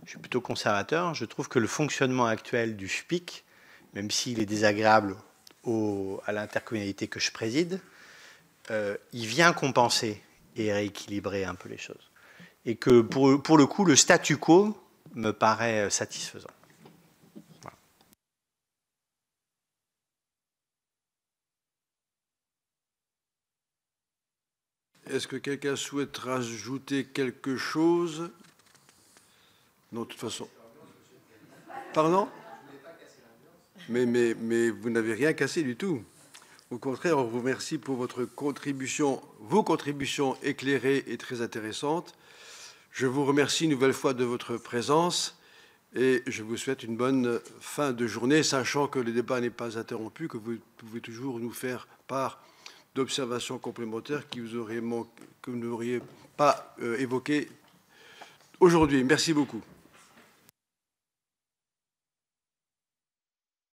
je suis plutôt conservateur, je trouve que le fonctionnement actuel du FPIC, même s'il est désagréable à l'intercommunalité que je préside, il vient compenser et rééquilibrer un peu les choses. Et que pour le coup, le statu quo me paraît satisfaisant. Voilà.
Est-ce que quelqu'un souhaite rajouter quelque chose? Non, de toute façon. Pardon? Mais vous n'avez rien cassé du tout. Au contraire, on vous remercie pour vos contributions éclairées et très intéressantes. Je vous remercie une nouvelle fois de votre présence et je vous souhaite une bonne fin de journée, sachant que le débat n'est pas interrompu, que vous pouvez toujours nous faire part d'observations complémentaires que vous n'auriez pas évoquées aujourd'hui. Merci beaucoup.